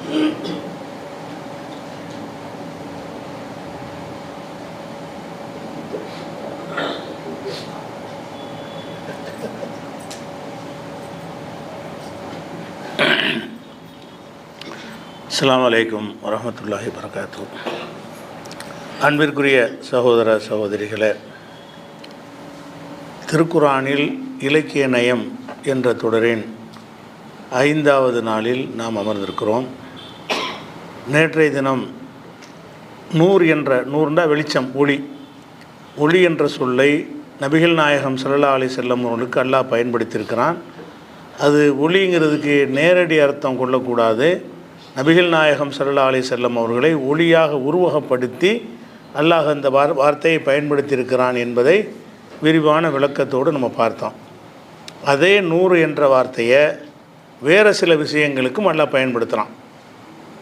அஸ்ஸலாமு அலைக்கும் வரஹ்மத்துல்லாஹி வபரகாத்துஹு. அன்பிற்குரிய சகோதர சகோதரிகளே, திருக்குர்ஆனில் இலக்கிய நயம் என்ற தொடரின் 5வது நாளில் நாம் அமர்ந்திருக்கிறோம். நேற்றைய தினம் நூறுண்டா வெளிச்சம், ஒளி என்ற சொல்லை நபிகள் நாயகம் ஸல்லல்லாஹு அலைஹி வஸல்லம் அவர்களுக்கு அல்லாஹ் பயன்படுத்தியிருக்கிறான். அது ஒளிங்கிறதுக்கு நேரடி அர்த்தம் கொள்ளக்கூடாது. நபிகள் நாயகம் ஸல்லல்லாஹு அலைஹி வஸல்லம் அவர்களை ஒளியாக உருவகப்படுத்தி அல்லாஹ் அந்த வார்த்தையை பயன்படுத்தியிருக்கிறான் என்பதை விரிவான விளக்கத்தோடு நம்ம பார்த்தோம். அதே 100 என்ற வார்த்தையை வேறு சில விஷயங்களுக்கும் அல்லாஹ் பயன்படுத்துகிறான்.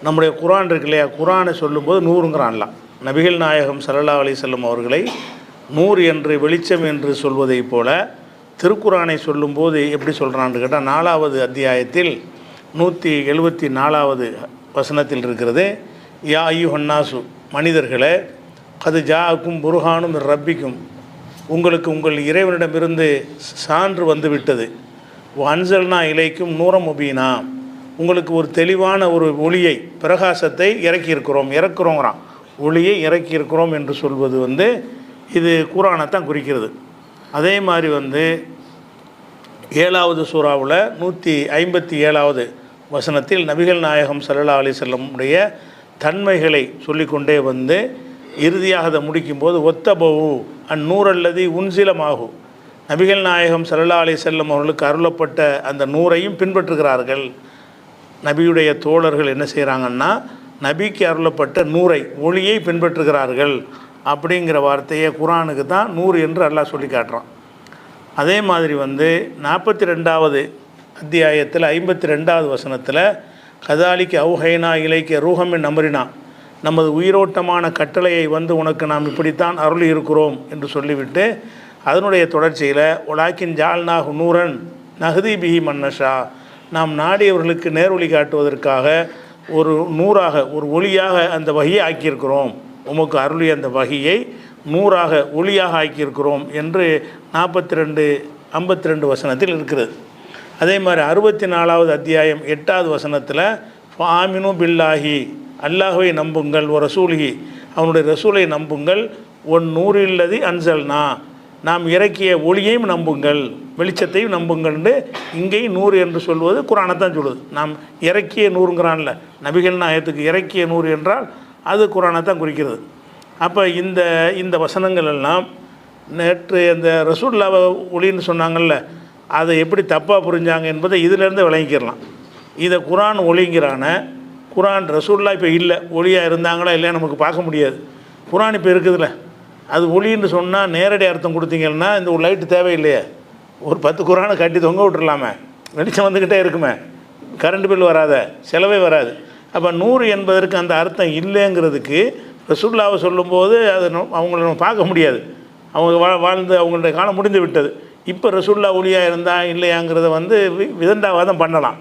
நம்முடைய குர்ஆன் இருக்கு இல்லையா, குர்ஆனை சொல்லும்போது 100ங்கிறான்ல. நபிகள் நாயகம் ஸல்லல்லாஹு அலைஹி வஸல்லம் அவர்களை 100 என்று வெளிச்சம் என்று சொல்வதைப் போல திருக்குர்ஆனை சொல்லும்போது எப்படி சொல்கிறான்னு கேட்டால் 4வது அத்தியாயத்தில் 174வது வசனத்தில் இருக்கிறது. யா அய்யுஹன்னாசு, மனிதர்களே, கது ஜாஅக்கும் புர்ஹானும் ரப்பிக்கும், உங்களுக்கு உங்கள் இறைவனிடமிருந்து சான்று வந்துவிட்டது. அன்சல்னா இலைக்கும் நூரம் முபீனா, உங்களுக்கு ஒரு தெளிவான ஒரு ஒளியை, பிரகாசத்தை இறக்குறோங்கிறான். ஒளியை இறக்கியிருக்கிறோம் என்று சொல்வது இது குர்ஆனை தான் குறிக்கிறது. அதே மாதிரி 7வது சூறாவில் 157வது வசனத்தில் நபிகள் நாயகம் ஸல்லல்லாஹு அலைஹி வஸல்லம் உடைய தன்மைகளை சொல்லிக்கொண்டே இறுதியாக அதை முடிக்கும்போது ஒத்தபவு அந்நூறல்லதி உன்சிலமாகு, நபிகள் நாயகம் ஸல்லல்லாஹு அலைஹி வஸல்லம் அவர்களுக்கு அருளப்பட்ட அந்த நூறையும் பின்பற்றுகிறார்கள். நபியுடைய தோழர்கள் என்ன செய்கிறாங்கன்னா, நபிக்கு அருளப்பட்ட நூறை, ஒளியை பின்பற்றுகிறார்கள் அப்படிங்கிற வார்த்தையை குர்ஆனுக்கு தான் 100 என்று அல்லாஹ் சொல்லி காட்டுறான். அதே மாதிரி 42வது அத்தியாயத்தில் 52வது வசனத்தில் கதாலிக்கு அவுஹைனா இலைக்க ரூஹமின் அமரினா, நமது உயிரோட்டமான கட்டளையை உனக்கு நாம் இப்படித்தான் அருளி இருக்கிறோம் என்று சொல்லிவிட்டு அதனுடைய தொடர்ச்சியில் உலாக்கின் ஜால்நாகு நூரன் நஹ்தி பிஹி மன்னஷா, நாம் நாடியவர்களுக்கு நேர்வழி காட்டுவதற்காக ஒரு நூறாக, ஒரு ஒளியாக அந்த வஹியை ஆக்கியிருக்கிறோம், உமக்கு அருளிய அந்த வஹியை நூறாக, ஒளியாக ஆக்கியிருக்கிறோம் என்று 52 வசனத்தில் இருக்கிறது. அதே மாதிரி 64வது அத்தியாயம் 8வது வசனத்தில் ஃபாமினு பில்லாஹி, அல்லாஹ்வை நம்புங்கள், ஒரு ரசூலிஹி, அவனுடைய ரசூலை நம்புங்கள், ஒன் நூறில்லதி அன்சல்னா, நாம் இறக்கிய ஒளியையும் நம்புங்கள், வெளிச்சத்தையும் நம்புங்கள்னு இங்கேயும் 100 என்று சொல்வது குர்ஆனை தான் சொல்லுது. நாம் இறக்கிய 100ங்கிறான்ல, நபிகள் நாயகத்துக்கு இறக்கிய 100 என்றால் அது குர்ஆனை தான் குறிக்கிறது. அப்போ இந்த வசனங்கள் எல்லாம் நேற்று அந்த ரசூலுல்லாஹ் ஒளின்னு சொன்னாங்கள்ல, அதை எப்படி தப்பாக புரிஞ்சாங்க என்பதை இதிலேருந்து விளங்கிக்கிறலாம். இதை குர்ஆன் ஒளிங்கிறான, குர்ஆன் ரசூலுல்லாஹ் இப்போ இல்லை, ஒளியாக இருந்தாங்களா இல்லையா நமக்கு பார்க்க முடியாது. குர்ஆன் இப்போ இருக்குதுல்ல, அது ஒளின்னு சொன்னால் நேரடி அர்த்தம் கொடுத்தீங்கன்னா இந்த ஒரு லைட்டு தேவையில்லையே, ஒரு 10 குர்ஆனை கட்டி தொங்க விட்டுறலாமே, வெளிச்சம் வந்துக்கிட்டே இருக்குமே, கரண்ட் பில் வராத, செலவே வராது. அப்போ 100 என்பதற்கு அந்த அர்த்தம் இல்லைங்கிறதுக்கு ரசூலுல்லாஹ்வை சொல்லும்போது அது அவங்கள நம்ம பார்க்க முடியாது, அவங்க வாழ்ந்து அவங்களுடைய காலம் முடிந்து விட்டது. இப்போ ரசூலுல்லாஹ் ஒளியாக இருந்தால் இல்லையாங்கிறத விதண்டாவாதம் பண்ணலாம்.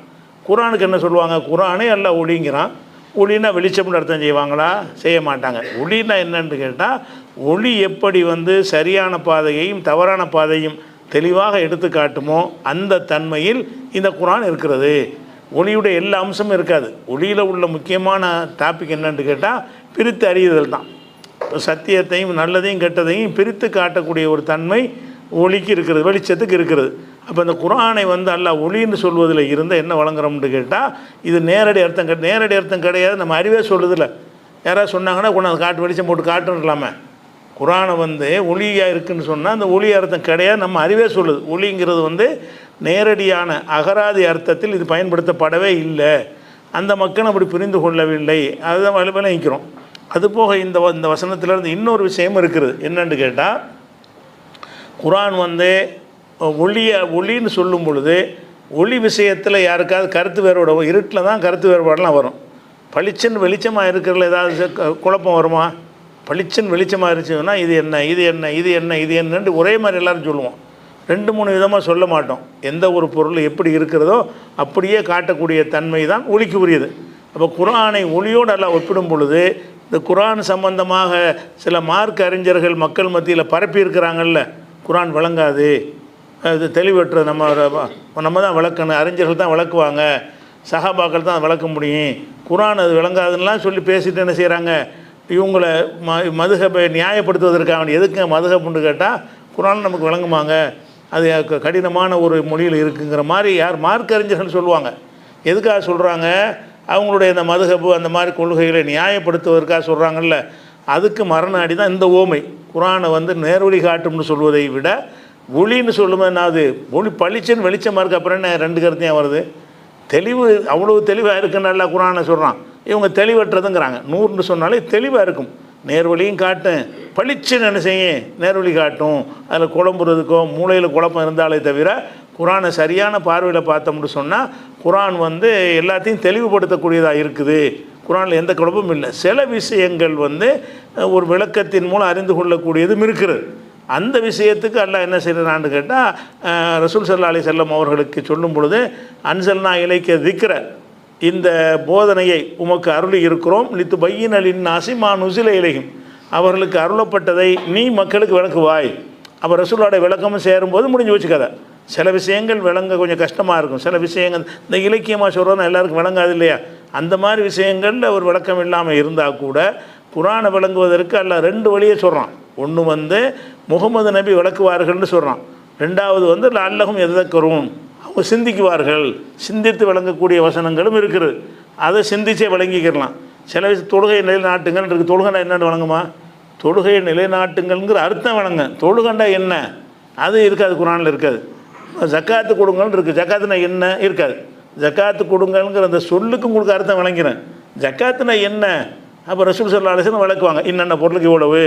குர்ஆனுக்கு என்ன சொல்லுவாங்க, குர்ஆனே எல்லாம் ஒளிங்கிறான், ஒளினா வெளிச்சம்னு அர்த்தம் செய்வாங்களா, செய்ய மாட்டாங்க. ஒளினா என்னன்னு கேட்டால், ஒளி எப்படி சரியான பாதையையும் தவறான பாதையும் தெளிவாக எடுத்து காட்டுமோ அந்த தன்மையில் இந்த குர்ஆன் இருக்கிறது. ஒளியுடைய எல்லா அம்சமும் இருக்காது. ஒளியில் உள்ள முக்கியமான டாபிக் என்னன்னு கேட்டால் பிரித்து அறியுதல் தான். சத்தியத்தையும் நல்லதையும் கெட்டதையும் பிரித்து காட்டக்கூடிய ஒரு தன்மை ஒளிக்கு இருக்கிறது, வெளிச்சத்துக்கு இருக்கிறது. அப்போ இந்த குர்ஆனை அல்லாஹ் ஒளின்னு சொல்வதில் இருந்தால் என்ன வழங்குறோம்னு கேட்டால், இது நேரடி அர்த்தம் கிடையாது, நம்ம அறிவே சொல்லுதில்ல. யாராவது சொன்னாங்கன்னா கொண்டாந்து காட்டு, வெளிச்சம் போட்டு காட்டுன்னுலாமே. குர்ஆனை ஒளியாக இருக்குதுன்னு சொன்னால் அந்த ஒளி அர்த்தம் கிடையாது, நம்ம அறிவே சொல்லுது. ஒளிங்கிறது நேரடியான அகராதி அர்த்தத்தில் இது பயன்படுத்தப்படவே இல்லை, அந்த மக்கள் அப்படி புரிந்து கொள்ளவில்லை, அதுதான் விளங்கிக்கிறோம். அதுபோக இந்த வசனத்திலேருந்து இன்னொரு விஷயமும் இருக்குது. என்னென்னு கேட்டால், குர்ஆன் ஒளின்னு சொல்லும் பொழுது ஒளி விஷயத்தில் யாருக்காவது கருத்து வேறுபாடு, இருட்டில் தான் கருத்து வேறுபாடெலாம் வரும். பளிச்சன் வெளிச்சமாக இருக்கிறதுல ஏதாவது குழப்பம் வருமா? பளிச்சன் வெளிச்சமாக இருந்துச்சுன்னா இது என்னன்னு ஒரே மாதிரி எல்லோரும் சொல்லுவோம். 2-3 விதமாக சொல்ல மாட்டோம். எந்த ஒரு பொருள் எப்படி இருக்கிறதோ அப்படியே காட்டக்கூடிய தன்மை தான் ஒளிக்கு உரியது. அப்போ குர்ஆனை ஒளியோடு அல்லாஹ் ஒப்பிடும் பொழுது இந்த குர்ஆன் சம்பந்தமாக சில மார்க் அறிஞர்கள் மக்கள் மத்தியில் பரப்பி இருக்கிறாங்கல்ல, குர்ஆன் விளங்காது, இது தெளிவற்ற நம்ம தான் விளக்கணும், அறிஞர்கள் தான் விளக்குவாங்க, சஹாபாக்கள் தான் விளக்க முடியும், குர்ஆன் அது விளங்காதுன்னெலாம் சொல்லி பேசிட்டு என்ன செய்கிறாங்க, இவங்களை மதுஹபை நியாயப்படுத்துவதற்காக எதுக்கு மதுஹப்னு கேட்டால் குர்ஆன் நமக்கு விளங்குமாங்க, அது கடினமான ஒரு மொழியில் இருக்குங்கிற மாதிரி யார் மார்க் அறிஞர்கள் சொல்லுவாங்க. எதுக்காக சொல்கிறாங்க, அவங்களுடைய இந்த மதுஹபு அந்த மாதிரி கொள்கைகளை நியாயப்படுத்துவதற்காக சொல்கிறாங்கல்ல, அதுக்கு மரணாடி தான் இந்த ஓமை. குர்ஆனை வந்து நேர்வழி காட்டும்னு சொல்வதை விட ஒளின்னு சொல்லும்போது என்னாவது, ஒளி பளிச்சுன்னு வெளிச்சமாக இருக்குது, அப்புறம் என்ன ரெண்டு கருத்தையும் வருது, தெளிவு அவ்வளோ தெளிவாக இருக்குன்னு நல்லா குர்ஆனை சொல்கிறான், இவங்க தெளிவற்றதுங்கிறாங்க. நூறுன்னு சொன்னாலே தெளிவாக இருக்கும், நேர்வழியும் காட்டும், பளிச்சுன்னு என்ன செய்யும் நேர்வழி காட்டும், அதில் குழம்புறதுக்கோ மூளையில் குழப்பம் இருந்தாலே தவிர குர்ஆனை சரியான பார்வையில் பார்த்தோம்னு சொன்னால் குர்ஆன் வந்து எல்லாத்தையும் தெளிவுபடுத்தக்கூடியதாக இருக்குது, குர்ஆனில் எந்த குழப்பமும் இல்லை. சில விஷயங்கள் வந்து ஒரு விளக்கத்தின் மூலம் அறிந்து கொள்ளக்கூடியதும் இருக்கிறது. அந்த விஷயத்துக்கு அல்லாஹ் என்ன செய்கிறான்னு கேட்டால், ரசூல் ஸல்லல்லாஹு அலைஹி வஸல்லம் அவர்களுக்கு சொல்லும் பொழுது அன்சல்னா இலைக்க திக்ர, இந்த போதனையை உமக்கு அருளி இருக்கிறோம், லித்து பையின் அலின் நாசிமா நுசில இலையும், அவர்களுக்கு அருளப்பட்டதை நீ மக்களுக்கு விளக்குவாய். அப்போ ரசூலுடைய விளக்கமும் சேரும்போது முடிஞ்சு வச்சுக்காத. சில விஷயங்கள் விளங்க கொஞ்சம் கஷ்டமாக இருக்கும், சில விஷயங்கள் இந்த இலக்கியமாக சொல்கிறோன்னா எல்லாருக்கும் விளங்காது இல்லையா, அந்த மாதிரி விஷயங்களில் ஒரு விளக்கம் இல்லாமல் இருந்தால் கூட குர்ஆனை விளங்குவதற்கு அல்லாஹ் ரெண்டு வழியை சொல்கிறான். ஒன்று வந்து முகமது நபி விளக்குவார்கள்னு சொல்கிறான், ரெண்டாவது வந்து லஅல்லஹும் யதக்கரூன், அவங்க சிந்திக்குவார்கள், சிந்தித்து விளங்கக்கூடிய வசனங்களும் இருக்குது, அதை சிந்திச்சே விளங்கிக்கிறலாம். சில தொழுகை நிலைநாட்டுங்கள் இருக்குது, தொழுகண்டா என்னென்னு விளங்குமா, தொழுகையை நிலைநாட்டுங்கள்ங்கிற அர்த்தம் விளங்க, தொழுகண்டா என்ன அது இருக்காது, குர்ஆனில் இருக்காது. ஜக்காத்து கொடுங்கள்னு இருக்குது, ஜக்காத்துனா என்ன இருக்காது, ஜக்காத்து கொடுங்கள்ங்கிற அந்த சொல்லுக்கும் உங்களுக்கு அர்த்தம் விளங்கிறேன், ஜக்காத்துனா என்ன. அப்போ ரசூல் ஸல்லல்லாஹு அலைஹி வஸல்லம் விளக்குவாங்க, இன்னென்ன பொருளுக்கு இவ்வளவு,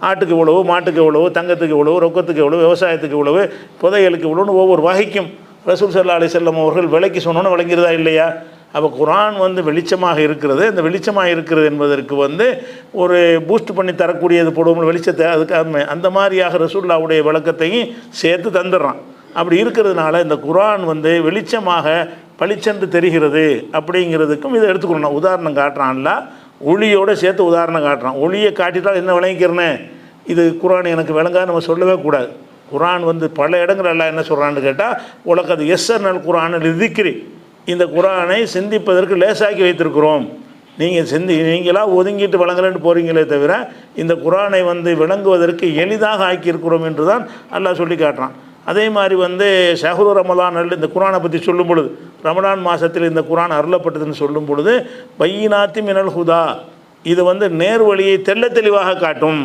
ஆட்டுக்கு இவ்வளவு, மாட்டுக்கு இவ்வளவு, தங்கத்துக்கு இவ்வளவு, ரொக்கத்துக்கு இவ்வளவு, விவசாயத்துக்கு இவ்வளவு, புதையலுக்கு இவ்வளோன்னு ஒவ்வொரு வகைக்கும் ரசூல் ஸல்லல்லாஹு அலைஹி வஸல்லம் அவர்கள் விளக்கி சொன்னோன்னு விளங்கிறதா இல்லையா. அப்போ குர்ஆன் வந்து வெளிச்சமாக இருக்கிறது, இந்த வெளிச்சமாக இருக்கிறது என்பதற்கு வந்து ஒரு பூஸ்ட் பண்ணி தரக்கூடியது போடுவோம் வெளிச்சத்தை, அதுக்கு அந்த மாதிரியாக ரசூலுல்லாஹ்வுடைய விளக்கத்தையும் சேர்த்து தந்துடுறான். அப்படி இருக்கிறதுனால இந்த குர்ஆன் வந்து வெளிச்சமாக பளிச்சென்று தெரிகிறது அப்படிங்கிறதுக்கும் இதை எடுத்துக்கணும். உதாரணம் காட்டுறான்ல, ஒளியோடு சேர்த்து உதாரணம் காட்டுறான். ஒளியை காட்டிட்டால் என்ன விளங்கிக்கிறேன்னு, இது குர்ஆன் எனக்கு விளங்காது நம்ம சொல்லவே கூடாது. குர்ஆன் வந்து பல இடங்கள் எல்லாம் என்ன சொல்கிறான்னு கேட்டால், உலகது யஸ்ஸர்னல் குர்ஆன் லிذிக்ரி, இந்த குர்ஆனை சிந்திப்பதற்கு லேசாக்கி வைத்திருக்கிறோம், நீங்கள் நீங்களாக ஒதுங்கிட்டு விளங்கலன்னு போகிறீங்களே தவிர இந்த குர்ஆனை வந்து விளங்குவதற்கு எளிதாக ஆக்கியிருக்கிறோம் என்று தான் அல்லாஹ் சொல்லி காட்டுறான். அதே மாதிரி வந்து ஷஹ்ரு ரமலான் இந்த குர்ஆனை பற்றி சொல்லும் பொழுது, ரமலான் மாதத்தில் இந்த குர்ஆன் அருளப்பட்டதுன்னு சொல்லும் பொழுது பையினாத்தி மினல் ஹுதா, இது வந்து நேர்வழியை தெள்ள தெளிவாக காட்டும்,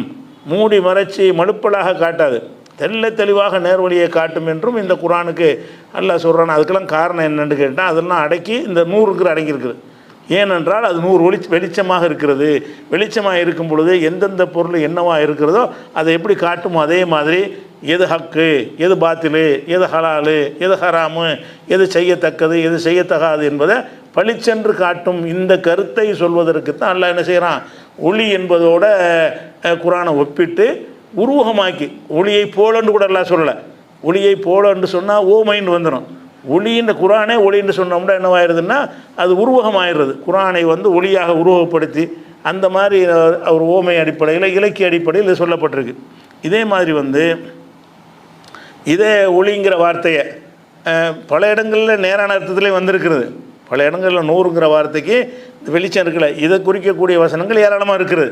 மூடி மறைச்சி மழுப்பலாக காட்டாது, தெள்ள தெளிவாக நேர்வழியை காட்டும் என்றும் இந்த குர்ஆனுக்கு அல்லாஹ் சொல்கிறான். அதுக்கெல்லாம் காரணம் என்னென்னு கேட்டால், அதெல்லாம் அடக்கி இந்த 100 அடங்கியிருக்குது. ஏனென்றால் அது 100 வெளிச்சமாக இருக்கிறது. வெளிச்சமாக இருக்கும் பொழுது எந்தெந்த பொருள் என்னவாக இருக்கிறதோ அதை எப்படி காட்டுமோ அதே மாதிரி எது ஹக்கு, எது பாத்திலு, எது ஹலாலு, எது ஹராமு, எது செய்யத்தக்கது, எது செய்யத்தகாது என்பதை பளிச்சென்று காட்டும். இந்த கருத்தை சொல்வதற்கு தான் அல்லாஹ் என்ன செய்கிறான், ஒளி என்பதோட குர்ஆனை ஒப்பிட்டு உருவகமாக்கி, ஒளியை போலன்னு கூட எல்லாம் சொல்லலை, ஒளியை போலன்னு சொன்னால் ஓமைன்னு வந்துடும். ஒளின்ற குர்ஆனே ஒளின்னு சொன்னோம்னா என்னவாயிருதுன்னா அது உருவகமாயிடுறது. குர்ஆனை வந்து ஒளியாக உருவகப்படுத்தி அந்த மாதிரி ஒரு ஓமை அடிப்படையில் இலக்கிய அடிப்படையில் இது சொல்லப்பட்டிருக்கு. இதே மாதிரி வந்து இதே ஒளிங்கிற வார்த்தையை பல இடங்களில் நேரான அர்த்தத்திலே வந்திருக்கிறது. பல இடங்களில் 100ங்கிற வார்த்தைக்கு வெளிச்சம் இருக்குல்ல, இதை குறிக்கக்கூடிய வசனங்கள் ஏராளமாக இருக்குது.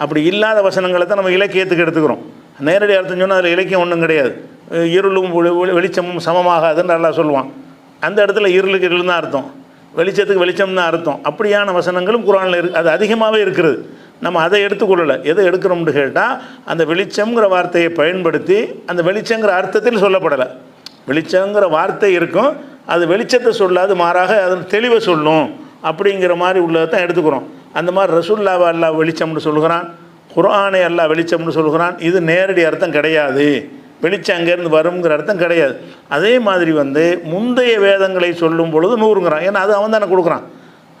அப்படி இல்லாத வசனங்களை தான் நம்ம இலக்கியத்துக்கு எடுத்துக்கிறோம். நேரடி அர்த்தம் சொன்னால் அதில் இலக்கியம் ஒன்றும் கிடையாது. இருளும் வெளிச்சமும் சமமாகாதுன்னு நல்லா சொல்லுவான். அந்த இடத்துல இருளுக்கு இருள் தான் அர்த்தம், வெளிச்சத்துக்கு வெளிச்சம் தான் அர்த்தம். அப்படியான வசனங்களும் குர்ஆனில் இருக்குது, அது அதிகமாகவே இருக்கிறது. நம்ம அதை எடுத்துக்கொள்ளலை. எதை எடுக்கிறோம்னு கேட்டால், அந்த வெளிச்சம்ங்கிற வார்த்தையை பயன்படுத்தி அந்த வெளிச்சங்கிற அர்த்தத்தில் சொல்லப்படலை. வெளிச்சங்கிற வார்த்தை இருக்கும், அது வெளிச்சத்தை சொல்லாது, மாறாக அதன் தெளிவை சொல்லும். அப்படிங்கிற மாதிரி உள்ளதை தான் எடுத்துக்கிறோம். அந்த மாதிரி ரசூலுல்லாஹ் அல்லாஹ் வெளிச்சம்னு சொல்கிறான், குர்ஆனை அல்லாஹ் வெளிச்சம்னு சொல்கிறான். இது நேரடி அர்த்தம் கிடையாது, வெளிச்சம் அங்கேருந்து வருங்கிற அர்த்தம் கிடையாது. அதே மாதிரி வந்து முந்தைய வேதங்களை சொல்லும் பொழுது 100ங்கிறான். ஏன்னா அது அவன் தானே கொடுக்குறான்,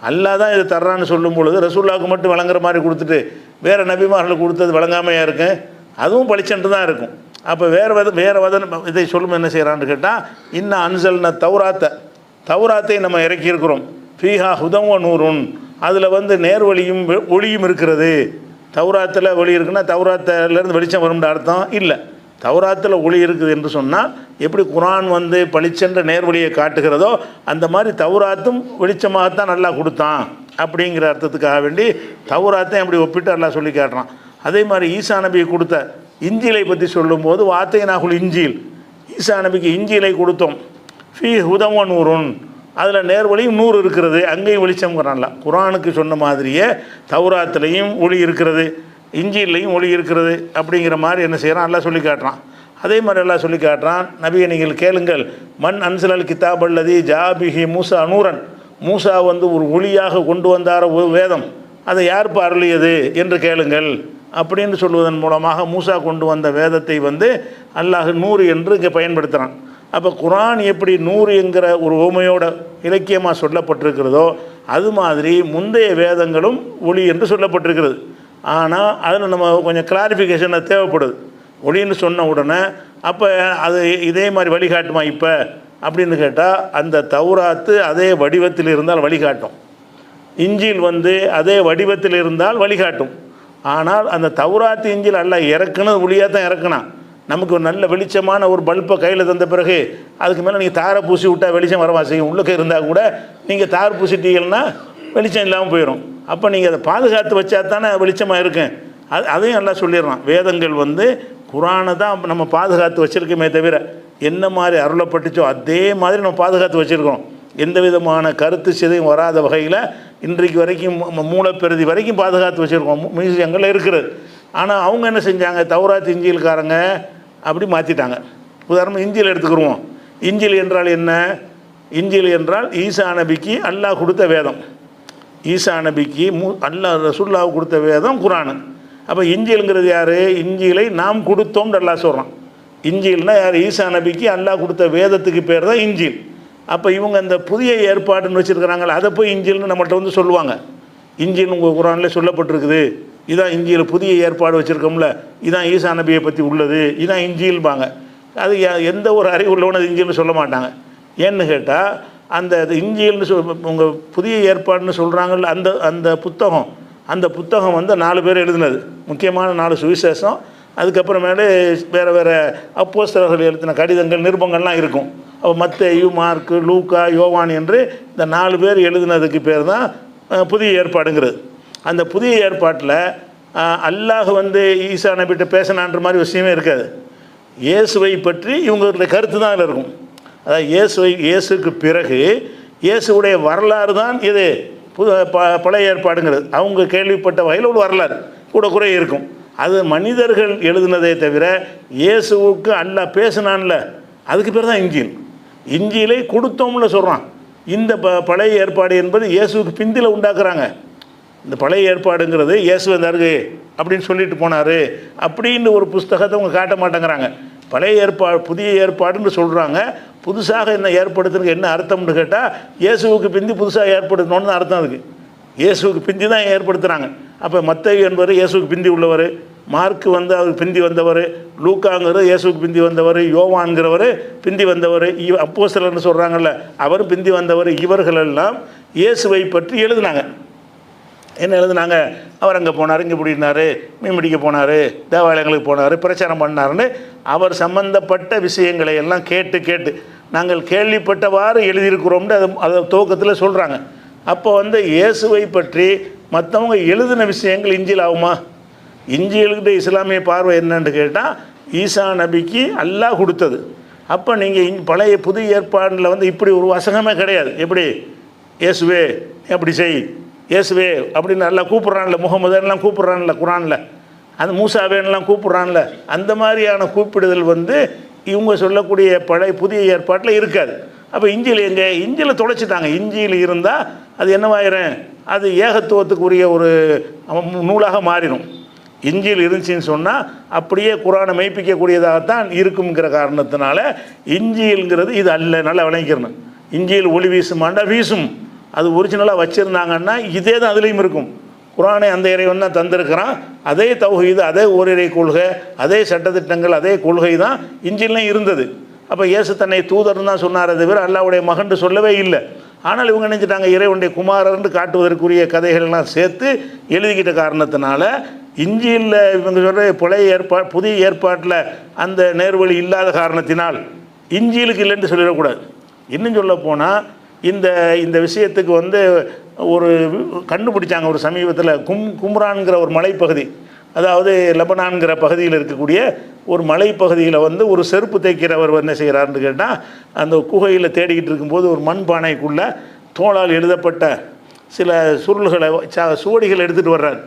அல்லாஹ் தான் இது தர்றான்னு சொல்லும் பொழுது ரசூலுல்லாஹ்வுக்கு மட்டும் வழங்குற மாதிரி கொடுத்துட்டு வேறு நபிமார்களுக்கு கொடுத்தது வழங்காமையாக இருக்கும், அதுவும் பளிச்சென்று தான் இருக்கும். அப்போ வேறு வதன இதை சொல்லும் என்ன செய்கிறான்னு கேட்டால், இன்னும் அன்சல்ன தௌராத்தை நம்ம இறக்கியிருக்கிறோம், ஃபீஹா ஹுதம் வ நூறுன், அதில் வந்து நேர்வழியும் ஒளியும் இருக்கிறது. தௌராத்தில் ஒளி இருக்குன்னா தௌராத்திலேருந்து வெளிச்சம் வரும்னு அர்த்தம் இல்லை. தௌராத்தில் ஒளி இருக்குது என்று சொன்னால் எப்படி குர்ஆன் வந்து பளிச்சென்ற நேர்வழியை காட்டுகிறதோ அந்த மாதிரி தௌராத்தும் வெளிச்சமாகத்தான் நல்லா கொடுத்தான் அப்படிங்கிற அர்த்தத்துக்காக வேண்டி தௌராத்தையும் அப்படி ஒப்பிட்டு அல்லாஹ் சொல்லி காட்டுறான். அதே மாதிரி ஈசா நபியை கொடுத்த இஞ்சிலை பற்றி சொல்லும்போது வாத்தைனாகுல் இஞ்சில், ஈசா நபிக்கு இஞ்சிலை கொடுத்தோம். ஃபீ ஹுதம் வ நூறுன், அதில் நேர்வழியும் நூறு இருக்கிறது, அங்கேயும் வெளிச்சம்ங்கிறான்ல. குர்ஆனுக்கு சொன்ன மாதிரியே தௌராத்திலையும் ஒளி இருக்கிறது, இஞ்சிலையும் ஒளி இருக்கிறது அப்படிங்கிற மாதிரி என்ன செய்கிறான் அல்லாஹ் சொல்லி காட்டுறான். அதே மாதிரி எல்லாம் சொல்லி காட்டுறான், நபியை நீங்கள் கேளுங்கள், மண் அன்சலல் கிதாப் அல்லதி ஜாபிஹி மூசா நூரன், மூசா வந்து ஒரு ஒளியாக கொண்டு வந்தார ஒரு வேதம், அதை யார் அருளியது என்று கேளுங்கள் அப்படின்னு சொல்வதன் மூலமாக மூசா கொண்டு வந்த வேதத்தை வந்து அல்லாஹ் நூறு என்று இங்கே பயன்படுத்துகிறான். அப்போ குர்ஆன் எப்படி நூறு என்கிற ஒரு உவமையோட இலக்கியமாக சொல்லப்பட்டிருக்கிறதோ அது மாதிரி முந்தைய வேதங்களும் ஒளி என்று சொல்லப்பட்டிருக்கிறது. ஆனால் அதில் நம்ம கொஞ்சம் கிளாரிஃபிகேஷன் தேவைப்படுது. ஒளின்னு சொன்ன உடனே அப்போ அது இதே மாதிரி வழிகாட்டுமா இப்போ அப்படின்னு கேட்டால், அந்த தௌராத்து அதே வடிவத்தில் இருந்தால் வழிகாட்டும், இஞ்சில் வந்து அதே வடிவத்தில் இருந்தால் வழிகாட்டும். ஆனால் அந்த தௌராத்து இஞ்சில் அல்ல இறக்குனது ஒளியாக தான் இறக்குனான். நமக்கு ஒரு நல்ல வெளிச்சமான ஒரு பல்பை கையில் தந்த பிறகு அதுக்கு மேலே நீங்கள் தாரை பூசி விட்டால் வெளிச்சம் வரவா செய்யும். உள்ளுக்க இருந்தால் கூட நீங்கள் தார் பூசிட்டீங்கன்னா வெளிச்சம் இல்லாமல் போயிடும். அப்போ நீங்கள் அதை பாதுகாத்து வச்சா தானே வெளிச்சமாக இருக்கும். அதையும் நல்லா சொல்லிடுறான். வேதங்கள் வந்து குர்ஆனை தான் நம்ம பாதுகாத்து வச்சுருக்கோமே தவிர என்ன மாதிரி அருளப்பட்டுச்சோ அதே மாதிரி நம்ம பாதுகாத்து வச்சுருக்கோம். எந்த விதமான கருத்து சிதையும் வராத வகையில் இன்றைக்கு வரைக்கும் மூலப்பெருதி வரைக்கும் பாதுகாத்து வச்சுருக்கோம், மியூசியங்களில் இருக்கிறது. ஆனால் அவங்க என்ன செஞ்சாங்க, தௌராத் இஞ்சில்காரங்க அப்படி மாற்றிட்டாங்க. உதாரணம் இஞ்சில் எடுத்துக்கிடுவோம். இஞ்சில் என்றால் என்ன? இஞ்சில் என்றால் ஈசா நபிக்கு அல்லாஹ் கொடுத்த வேதம். ஈசா நபிக்கு அல்லாஹ் ரசூலுல்லாஹ் கொடுத்த வேதம் குர்ஆன். அப்போ இஞ்சில்ங்கிறது யார்? இஞ்சிலை நாம் கொடுத்தோம்னு அல்லாஹ் சொல்கிறான். இஞ்சில்னா யார்? ஈசா நபிக்கு அல்லாஹ் கொடுத்த வேதத்துக்கு பேர் தான் இஞ்சில். அப்போ இவங்க அந்த புதிய ஏற்பாடுன்னு வச்சுருக்கிறாங்களே அதை போய் இஞ்சில்னு நம்மள்கிட்ட வந்து சொல்லுவாங்க. இஞ்சில் உங்கள் குர்ஆனில் சொல்லப்பட்டிருக்குது, இதான் இஞ்சியில் புதிய ஏற்பாடு வச்சுருக்கோம்ல, இதான் ஈசா நபியை பற்றி உள்ளது, இதான் இஞ்சில்பாங்க. அது எந்த ஒரு அறிவு உள்ளவனு இஞ்சில்னு சொல்ல மாட்டாங்க. ஏன்னு கேட்டால் அந்த இஞ்சில்னு உங்கள் புதிய ஏற்பாடுன்னு சொல்கிறாங்கல்ல, அந்த புத்தகம் வந்து 4 பேர் எழுதினது, முக்கியமான 4 சுவிசேஷம். அதுக்கப்புறமேலே வேறு வேறு அப்போஸ்தலர்கள் எழுதின கடிதங்கள் நிருபங்கள்லாம் இருக்கும். அப்போ மத்தேயு, மார்க்கு, லூக்கா, யோவான் என்று இந்த 4 பேர் எழுதினதுக்கு பேர் தான் புதிய ஏற்பாடுங்கிறது. அந்த புதிய ஏற்பாட்டில் அல்லாஹ் வந்து ஈசா நபிகிட்ட பேசினான்ற மாதிரி விஷயமே இருக்காது. இயேசுவை பற்றி இவங்களுடைய கருத்து தான் அதில் இருக்கும். அதாவது இயேசுக்கு பிறகு இயேசுடைய வரலாறு தான் இது பழைய ஏற்பாடுங்கிறது. அவங்க கேள்விப்பட்ட வகையில் ஒரு வரலாறு கூட குறை இருக்கும். அது மனிதர்கள் எழுதினதே தவிர இயேசுவுக்கு அல்லாஹ் பேசினான்ல, அதுக்கு பேர் தான் இஞ்சில். இஞ்சிலை கொடுத்தோம்னு சொல்கிறான். இந்த பழைய ஏற்பாடு என்பது இயேசுவுக்கு பிந்தில் உண்டாக்குறாங்க. இந்த பழைய ஏற்பாடுங்கிறது இயேசு வந்தாரு அப்படின்னு சொல்லிட்டு போனார் அப்படின்னு ஒரு புஸ்தகத்தை அவங்க காட்ட மாட்டேங்கிறாங்க. பழைய ஏற்பாடு புதிய ஏற்பாடுன்னு சொல்கிறாங்க. புதுசாக என்ன ஏற்படுத்துறதுக்கு என்ன அர்த்தம்னு கேட்டால் இயேசுவுக்கு பிந்தி புதுசாக ஏற்படுத்தணுன்னு தான் அர்த்தம். அதுக்கு இயேசுவுக்கு பிந்தி தான் ஏற்படுத்துகிறாங்க. அப்போ மத்தேயு என்பவர் இயேசுவுக்கு பிந்தி உள்ளவர், மார்க்கு வந்து அவருக்கு பிந்தி வந்தவர், லூக்காங்கிறது இயேசுவுக்கு பிந்தி வந்தவர், யோவான்கிறவர் பிந்தி வந்தவர், அப்போஸ்தலர்னு சொல்கிறாங்கல்ல அவரும் பிந்தி வந்தவர். இவர்களெல்லாம் இயேசுவை பற்றி எழுதினாங்க. என்ன எழுதுனாங்க? அவர் அங்கே போனார், இங்கே பிடினார், மீன் பிடிக்க போனார், தேவாலயங்களுக்கு போனார், பிரச்சாரம் பண்ணாருன்னு அவர் சம்பந்தப்பட்ட விஷயங்களை எல்லாம் கேட்டு நாங்கள் கேள்விப்பட்டவாறு எழுதியிருக்கிறோம்னு அதை துவக்கத்தில் சொல்கிறாங்க. அப்போ வந்து இயேசுவை பற்றி மற்றவங்க எழுதின விஷயங்கள் இஞ்சில் ஆகுமா? இஞ்சிலுக்கிட்ட இஸ்லாமிய பார்வை என்னன்னு கேட்டால் ஈசா நபிக்கு அல்லாஹ் கொடுத்தது. அப்போ நீங்கள் பழைய புதிய ஏற்பாடில் வந்து இப்படி ஒரு வசனமே கிடையாது. எப்படி இயேசுவே அப்படி செய், இயேசுவே அப்படின்னு நல்லா கூப்பிட்றான்ல, முகமதுலாம் கூப்பிட்றான்ல குர்ஆனில், அந்த மூசாவேன்னெலாம் கூப்பிட்றான்ல, அந்த மாதிரியான கூப்பிடுதல் வந்து இவங்க சொல்லக்கூடிய பழைய புதிய ஏற்பாட்டில் இருக்காது. அப்போ இஞ்சில் எங்கே? இஞ்சில தொலைச்சிட்டாங்க. இஞ்சியில் இருந்தால் அது என்னவாயிரும்? அது ஏகத்துவத்துக்குரிய ஒரு நூலாக மாறிடும். இஞ்சில் இருந்துச்சின்னு சொன்னால் அப்படியே குர்ஆனை மெய்ப்பிக்கக்கூடியதாகத்தான் இருக்குங்கிற காரணத்தினால இஞ்சில்ங்கிறது இது அல்ல. நல்லா விளங்கிக்கிறணும். இஞ்சியில் ஒளி வீசுமாண்டா வீசும். அது ஒரிஜினலாக வச்சுருந்தாங்கன்னா இதே தான் அதுலேயும் இருக்கும். குர்ஆனை அந்த இறைவன் தான் தந்திருக்கிறான். அதே தௌஹீது, அதே ஓரிரை கொள்கை, அதே சட்டத்திட்டங்கள், அதே கொள்கை தான் இஞ்சிலையும் இருந்தது. அப்போ இயேசு தன்னை தூதர்னு தான் சொன்னாரே தவிர அல்லாஹ்வுடைய மகன் சொல்லவே இல்லை. ஆனால் இவங்க நினைச்சிட்டாங்க இறைவனுடைய குமாரர்னு காட்டுவதற்குரிய கதைகள்லாம் சேர்த்து எழுதிக்கிட்ட காரணத்தினால இஞ்சியில் இவங்க சொல்கிற பழைய புதிய ஏற்பாட்டில் அந்த நேர்வழி இல்லாத காரணத்தினால் இஞ்சிலுக்கு இல்லைன்னு சொல்லிடக்கூடாது. இன்னும் சொல்ல போனால் இந்த விஷயத்துக்கு வந்து ஒரு கண்டுபிடிச்சாங்க ஒரு சமீபத்தில் கும்ரான்கிற ஒரு மலைப்பகுதி, அதாவது லெபனான்கிற பகுதியில் இருக்கக்கூடிய ஒரு மலைப்பகுதியில் வந்து ஒரு செருப்பு தைக்கிறவர் என்ன செய்கிறாருன்னு கேட்டால் அந்த குகையில் தேடிக்கிட்டு இருக்கும்போது ஒரு மண்பானைக்குள்ளே தோளால் எழுதப்பட்ட சில சுருள்களை சுவடிகள் எடுத்துகிட்டு வர்றாரு.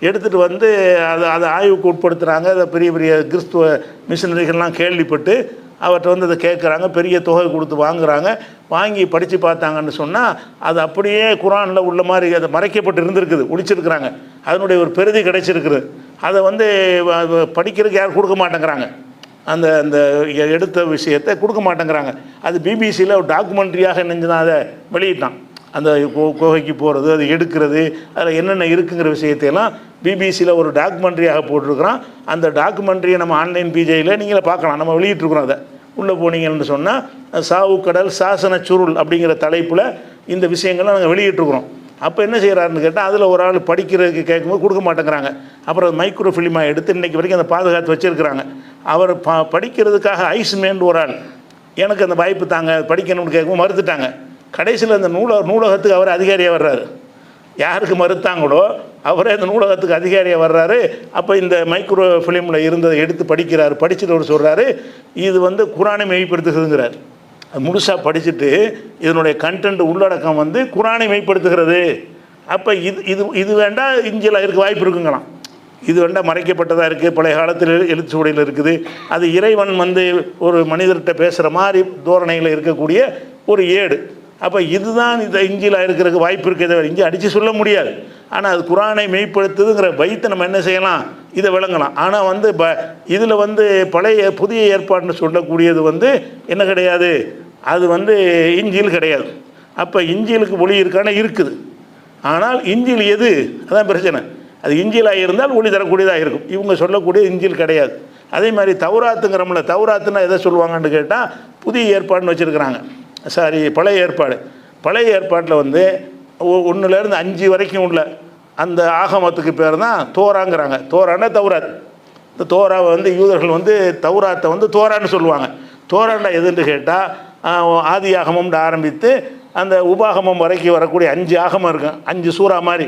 எடுத்துகிட்டு வந்து அதை ஆய்வுக்கு உட்படுத்துகிறாங்க. அதை பெரிய பெரிய கிறிஸ்துவ மிஷினரிகள்லாம் கேள்விப்பட்டு அவர்கிட்ட வந்து அதை கேட்குறாங்க, பெரிய தொகை கொடுத்து வாங்குகிறாங்க. வாங்கி படித்து பார்த்தாங்கன்னு சொன்னால் அது அப்படியே குரானில் உள்ள மாதிரி அதை மறைக்கப்பட்டு இருந்திருக்குது, ஒழிச்சிருக்கிறாங்க. அதனுடைய ஒரு பெருதி கிடைச்சிருக்குது. அதை வந்து படிக்கிறதுக்கு யாரும் கொடுக்க மாட்டேங்கிறாங்க, அந்த அந்த எடுத்த விஷயத்தை கொடுக்க மாட்டேங்கிறாங்க. அது பிபிசியில் ஒரு டாக்குமெண்ட்ரியாக நினைஞ்சு தான் அதை வெளியிட்டான். அந்த குகைக்கு போகிறது, அது எடுக்கிறது, அதில் என்னென்ன இருக்குங்கிற விஷயத்தையெல்லாம் பிபிசியில் ஒரு டாக்குமெண்ட்ரியாக போட்டிருக்கிறோம். அந்த டாக்குமெண்ட்ரியை நம்ம ஆன்லைன் பிஜேயில் நீங்களே பார்க்கலாம், நம்ம வெளியிட்ருக்குறோம். அதை உள்ளே போனீங்கன்னு சொன்னால் சாவு கடல் சாசன சுருள் அப்படிங்கிற தலைப்பில் இந்த விஷயங்கள்லாம் நாங்கள் வெளியிட்ருக்குறோம். அப்போ என்ன செய்கிறாருன்னு கேட்டால் அதில் ஒரு ஆள் படிக்கிறதுக்கு கேட்கும்போது கொடுக்க மாட்டேங்கிறாங்க. அப்புறம் மைக்ரோ ஃபிலிமாக எடுத்து இன்றைக்கி வரைக்கும் அதை பாதுகாத்து வச்சுருக்கிறாங்க. அவர் படிக்கிறதுக்காக ஐஸ்மேன் ஒரு ஆள் எனக்கு அந்த வாய்ப்பு தாங்க படிக்கணும்னு கேட்கும்போது மறுத்துட்டாங்க. கடைசியில் அந்த நூலகத்துக்கு அவர் அதிகாரியாக வர்றாரு. யாருக்கு மறுத்தாங்களோ அவரே அந்த நூலகத்துக்கு அதிகாரியாக வர்றாரு. அப்போ இந்த மைக்ரோ ஃபிலிமில் இருந்ததை எடுத்து படிக்கிறார். படிச்சுட்டு அவர் சொல்கிறாரு, இது வந்து குரானை மெய்ப்படுத்துகிறதுங்கிறார். அது முழுசாக படிச்சுட்டு இதனுடைய கண்டென்ட் உள்ளடக்கம் வந்து குரானை மெய்ப்படுத்துகிறது. அப்போ இது வேண்டாம், இஞ்சில் இருக்க வாய்ப்பு இருக்குங்களாம். இது வேண்டாம், மறைக்கப்பட்டதாக இருக்குது, பழைய காலத்தில் எழுத்துச்சுவடியில் இருக்குது. அது இறைவன் வந்து ஒரு மனிதர்கிட்ட பேசுகிற மாதிரி தோரணையில் இருக்கக்கூடிய ஒரு ஏடு. அப்போ இதுதான் இந்த இஞ்சியில் இருக்கிறதுக்கு வாய்ப்பு இருக்கிறத இஞ்சி அடித்து சொல்ல முடியாது. ஆனால் அது குரானை மெய்ப்படுத்துதுங்கிற வைத்து நம்ம என்ன செய்யலாம், இதை விளங்கலாம். ஆனால் வந்து இதில் வந்து பழைய புதிய ஏற்பாடுன்னு சொல்லக்கூடியது வந்து என்ன கிடையாது, அது வந்து இஞ்சில் கிடையாது. அப்போ இஞ்சிலுக்கு ஒளி இருக்கான இருக்குது. ஆனால் இஞ்சில் எது, அதான் பிரச்சனை. அது இஞ்சிலாக இருந்தால் ஒளி தரக்கூடியதாக இருக்கும். இவங்க சொல்லக்கூடிய இஞ்சில் கிடையாது. அதே மாதிரி தௌராத்துங்கிறோம்ல, தௌராத்துன்னா எதை சொல்லுவாங்கன்னு கேட்டால் புதிய ஏற்பாடுன்னு வச்சுருக்கிறாங்க. சாரி, பழைய ஏற்பாடு. பழைய ஏற்பாட்டில் வந்து 1லேருந்து 5 வரைக்கும் உள்ள அந்த ஆகமத்துக்கு பேர் தான் தோராங்கிறாங்க. தோரான்னா தௌராத். இந்த தோராவை வந்து யூதர்கள் வந்து தௌராத்தை வந்து தோரான்னு சொல்லுவாங்க. தோரான்னா எதுன்னு கேட்டால் ஆதி ஆகமம்னு ஆரம்பித்து அந்த உபாகமம் வரைக்கும் வரக்கூடிய 5 ஆகமம் இருக்கும். 5 சூறா மாதிரி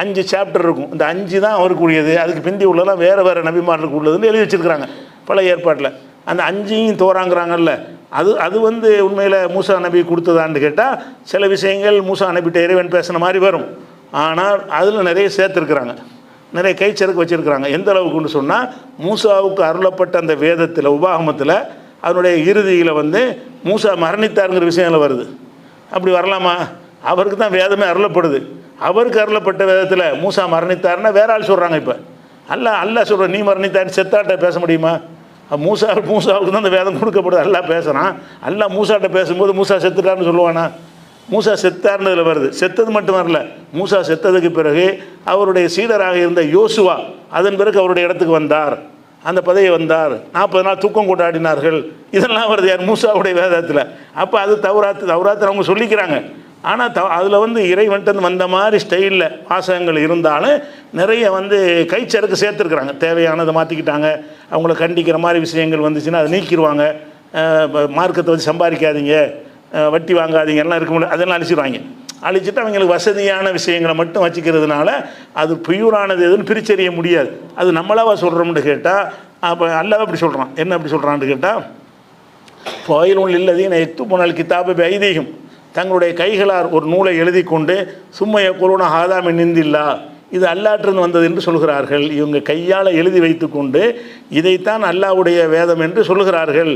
5 சாப்டர் இருக்கும். இந்த 5 தான் அவருக்குரியது. அதுக்கு பிந்தி உள்ளதெல்லாம் வேறு வேறு நபிமார்களுக்கு உள்ளதுன்னு எழுதி வச்சுருக்கிறாங்க பழைய ஏற்பாட்டில். அந்த 5ஐயும் தோறாங்கிறாங்கல்ல, அது வந்து உண்மையில் மூசா நபி கொடுத்ததான்னு கேட்டால் சில விஷயங்கள் மூசா நபிட்ட இறைவன் பேசின மாதிரி வரும். ஆனால் அதில் நிறைய சேர்த்துருக்குறாங்க, நிறைய கைச்சறுக்கு வச்சுருக்கிறாங்க. எந்த அளவுக்குன்னு சொன்னால் மூசாவுக்கு அருளப்பட்ட அந்த வேதத்தில் உபாகமத்தில் அதனுடைய இறுதியில் வந்து மூசா மரணித்தாருங்கிற விஷயங்கள் வருது. அப்படி வரலாமா? அவருக்கு தான் வேதமே அருளப்படுது. அவருக்கு அருளப்பட்ட வேதத்தில் மூசா மரணித்தாருன்னா வேற ஆள் சொல்கிறாங்க. இப்போ அல்லா சொல்கிற நீ மரணித்தாருன்னு செத்தாட்ட பேச முடியுமா? மூசாவுக்கு தான் அந்த வேதம் கொடுக்கப்படுது. அல்லா பேசுகிறான். அல்லா மூசாட்ட பேசும்போது மூசா செத்துட்டார்னு சொல்லுவானா? மூசா செத்தார்னு இதில் வருது. செத்தது மட்டும் வரல, மூசா செத்ததுக்கு பிறகு அவருடைய சீடராக இருந்த யோசுவா அதன் பிறகு அவருடைய இடத்துக்கு வந்தார், அந்த பதவி வந்தார், 40 நாள் தூக்கம் கொண்டாடினார்கள். இதெல்லாம் வருது யார்? மூசாவுடைய வேதத்தில். அப்போ அது தௌராத்து அவங்க சொல்லிக்கிறாங்க. ஆனால் அதில் வந்து இறைவன்ட்டு வந்த மாதிரி ஸ்டைலில் வாசகங்கள் இருந்தாலும் நிறைய வந்து கைச்சறுக்கு சேர்த்துருக்குறாங்க. தேவையானதை மாற்றிக்கிட்டாங்க. அவங்கள கண்டிக்கிற மாதிரி விஷயங்கள் வந்துச்சுன்னா அதை நீக்கிடுவாங்க. மார்க்கத்தை வச்சு சம்பாதிக்காதீங்க, வட்டி வாங்காதீங்க எல்லாம் இருக்க முடியாது, அதெல்லாம் அழிச்சிடுவாங்க. அழிச்சிட்டு அவங்களுக்கு வசதியான விஷயங்களை மட்டும் வச்சுக்கிறதுனால அது பியூரானது எதுன்னு பிரிச்சறிய முடியாது. அது நம்மளாவா சொல்கிறோம்னு கேட்டால் அப்போ அல்லாஹ் அப்படி சொல்கிறான். என்ன அப்படி சொல்கிறான்னு கேட்டால் ஃபைலுன் லில்லதீன யக்துபூனல் கிதாப பிஐதீஹிம், தங்களுடைய கைகளால் ஒரு நூலை எழுதி கொண்டு சும்மைய குருன ஹாதா மின் இந்தில்லா, இது அல்லாற்றிருந்து வந்தது என்று சொல்கிறார்கள். இவங்க கையால் எழுதி வைத்து கொண்டு இதைத்தான் அல்லாஹ்வுடைய வேதம் என்று சொல்கிறார்கள்.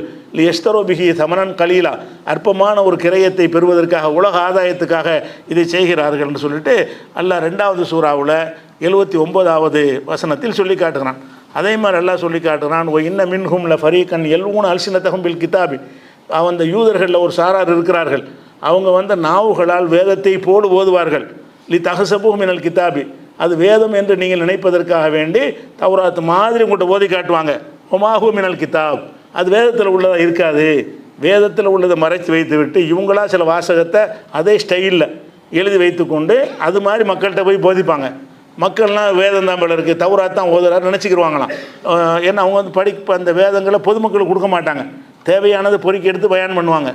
எஸ்தரோபிகி சமனன் கலீலா, அற்பமான ஒரு கிரயத்தை பெறுவதற்காக, உலக ஆதாயத்துக்காக இதை செய்கிறார்கள் என்று சொல்லிட்டு அல்லாஹ் 2வது சூறாவில் 79வது வசனத்தில் சொல்லி காட்டுகிறான். அதே மாதிரி அல்லாஹ் சொல்லி காட்டுகிறான், ஓ இன்ன மின்ஹும் ல ஃபரீகன் எல்ஊன அல்சினத்தஹும் பில் கிதாபி, அந்த யூதர்களில் ஒரு சாரார் இருக்கிறார்கள், அவங்க வந்து நாவுகளால் வேதத்தை போடு ஓதுவார்கள். லி தஹசபு மினல் கிதாபி, அது வேதம் என்று நீங்கள் நினைப்பதற்காக வேண்டி தௌராத் மாதிரி உங்கள்கிட்ட ஓதி காட்டுவாங்க. ஒமாஹு மினல் கிதாப், அது வேதத்தில் உள்ளதாக இருக்காது. வேதத்தில் உள்ளதை மறைத்து வைத்து விட்டு இவங்களா சில வாசகத்தை அதே ஸ்டைலில் எழுதி வைத்து கொண்டு அது மாதிரி மக்கள்கிட்ட போய் போதிப்பாங்க. மக்கள்லாம் வேதம் தான் போல இருக்குது, தௌராத் தான் ஓதுறாரு நினச்சிக்கிடுவாங்களாம். ஏன்னா அவங்க வந்து அந்த வேதங்களை பொதுமக்களுக்கு கொடுக்க மாட்டாங்க, தேவையானதை பொறுக்கி எடுத்து பயான் பண்ணுவாங்க.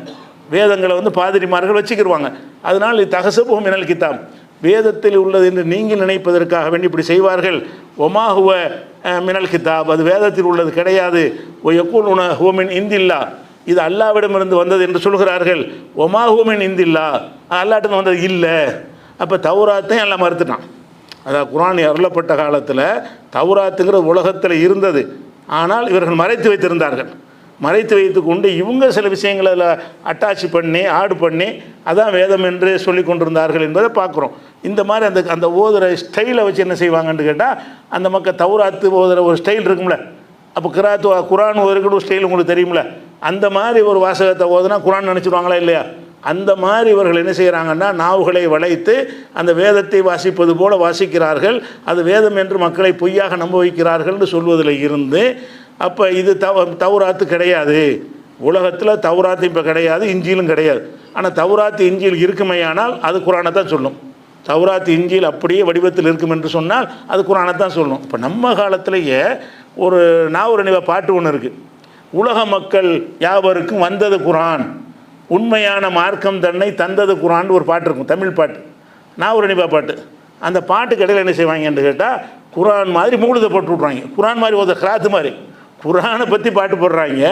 வேதங்களை வந்து பாதிரிமார்கள் வச்சுக்கிடுவாங்க. அதனால் தகசபுஹு மினல் கிதாப், வேதத்தில் உள்ளது என்று நீங்கள் நினைப்பதற்காக வேண்டி இப்படி செய்வார்கள். ஒமாஹுவ மினல் கிதாப், அது வேதத்தில் உள்ளது கிடையாது. ஓ யக்கூலுன ஹுவமின் இந்தில்லா, இது அல்லாவிடமிருந்து வந்தது என்று சொல்கிறார்கள். ஒமாஹுவமின் இந்தில்லா, அல்லாட்டிருந்து வந்தது இல்லை. அப்போ தௌராத்தையும் எல்லாம் மறுத்துட்டான். அதாவது குர்ஆன் அருளப்பட்ட காலத்தில் தௌராத்துங்கிற உலகத்தில் இருந்தது, ஆனால் இவர்கள் மறைத்து வைத்திருந்தார்கள். மறைத்து வைத்து கொண்டு இவங்க சில விஷயங்களை அட்டாச் பண்ணி ஆடு பண்ணி அதான் வேதம் என்று சொல்லி கொண்டிருந்தார்கள் என்பதை பார்க்குறோம். இந்த மாதிரி அந்த ஓதுகிற ஸ்டைலை வச்சு என்ன செய்வாங்கன்னு கேட்டால், அந்த மக்கள் தௌராத்து ஓதுகிற ஒரு ஸ்டைல் இருக்கும்ல, அப்போ குர்ஆன் ஓதுகிற ஒரு ஸ்டைல் உங்களுக்கு தெரியுமில்ல, அந்த மாதிரி ஒரு வாசகத்தை ஓதுனா குர்ஆன் நினச்சிடுவாங்களா இல்லையா? அந்த மாதிரி இவர்கள் என்ன செய்கிறாங்கன்னா நாவுகளை வளைத்து அந்த வேதத்தை வாசிப்பது போல வாசிக்கிறார்கள். அது வேதம் என்று மக்களை பொய்யாக நம்ப வைக்கிறார்கள் என்று சொல்வதில் இருந்து, அப்போ இது தௌராத்து கிடையாது, உலகத்தில் தௌராத்து இப்போ கிடையாது, இஞ்சிலும் கிடையாது. ஆனால் தௌராத்து இஞ்சில் இருக்குமையானால் அது குர்ஆனை தான் சொல்லும். தௌராத்து இஞ்சில் அப்படியே வடிவத்தில் இருக்கும் என்று சொன்னால் அது குர்ஆனை தான் சொல்லணும். இப்போ நம்ம காலத்திலேயே ஒரு நாவுரணிவ பாட்டு ஒன்று இருக்குது, உலக மக்கள் யாவருக்கும் வந்தது குர்ஆன், உண்மையான மார்க்கம் தன்னை தந்தது குர்ஆன் ஒரு பாட்டு இருக்கும், தமிழ் பாட்டு, நாவுரணிவா பாட்டு. அந்த பாட்டுக்கு இடையில் என்ன செய்வாங்கன்னு கேட்டால் குர்ஆன் மாதிரி மூடுதை போட்டு விட்றாங்க. குர்ஆன் மாதிரி ஒரு கிராத்து மாதிரி குர்ஆனை பற்றி பாட்டு போடுறாங்க.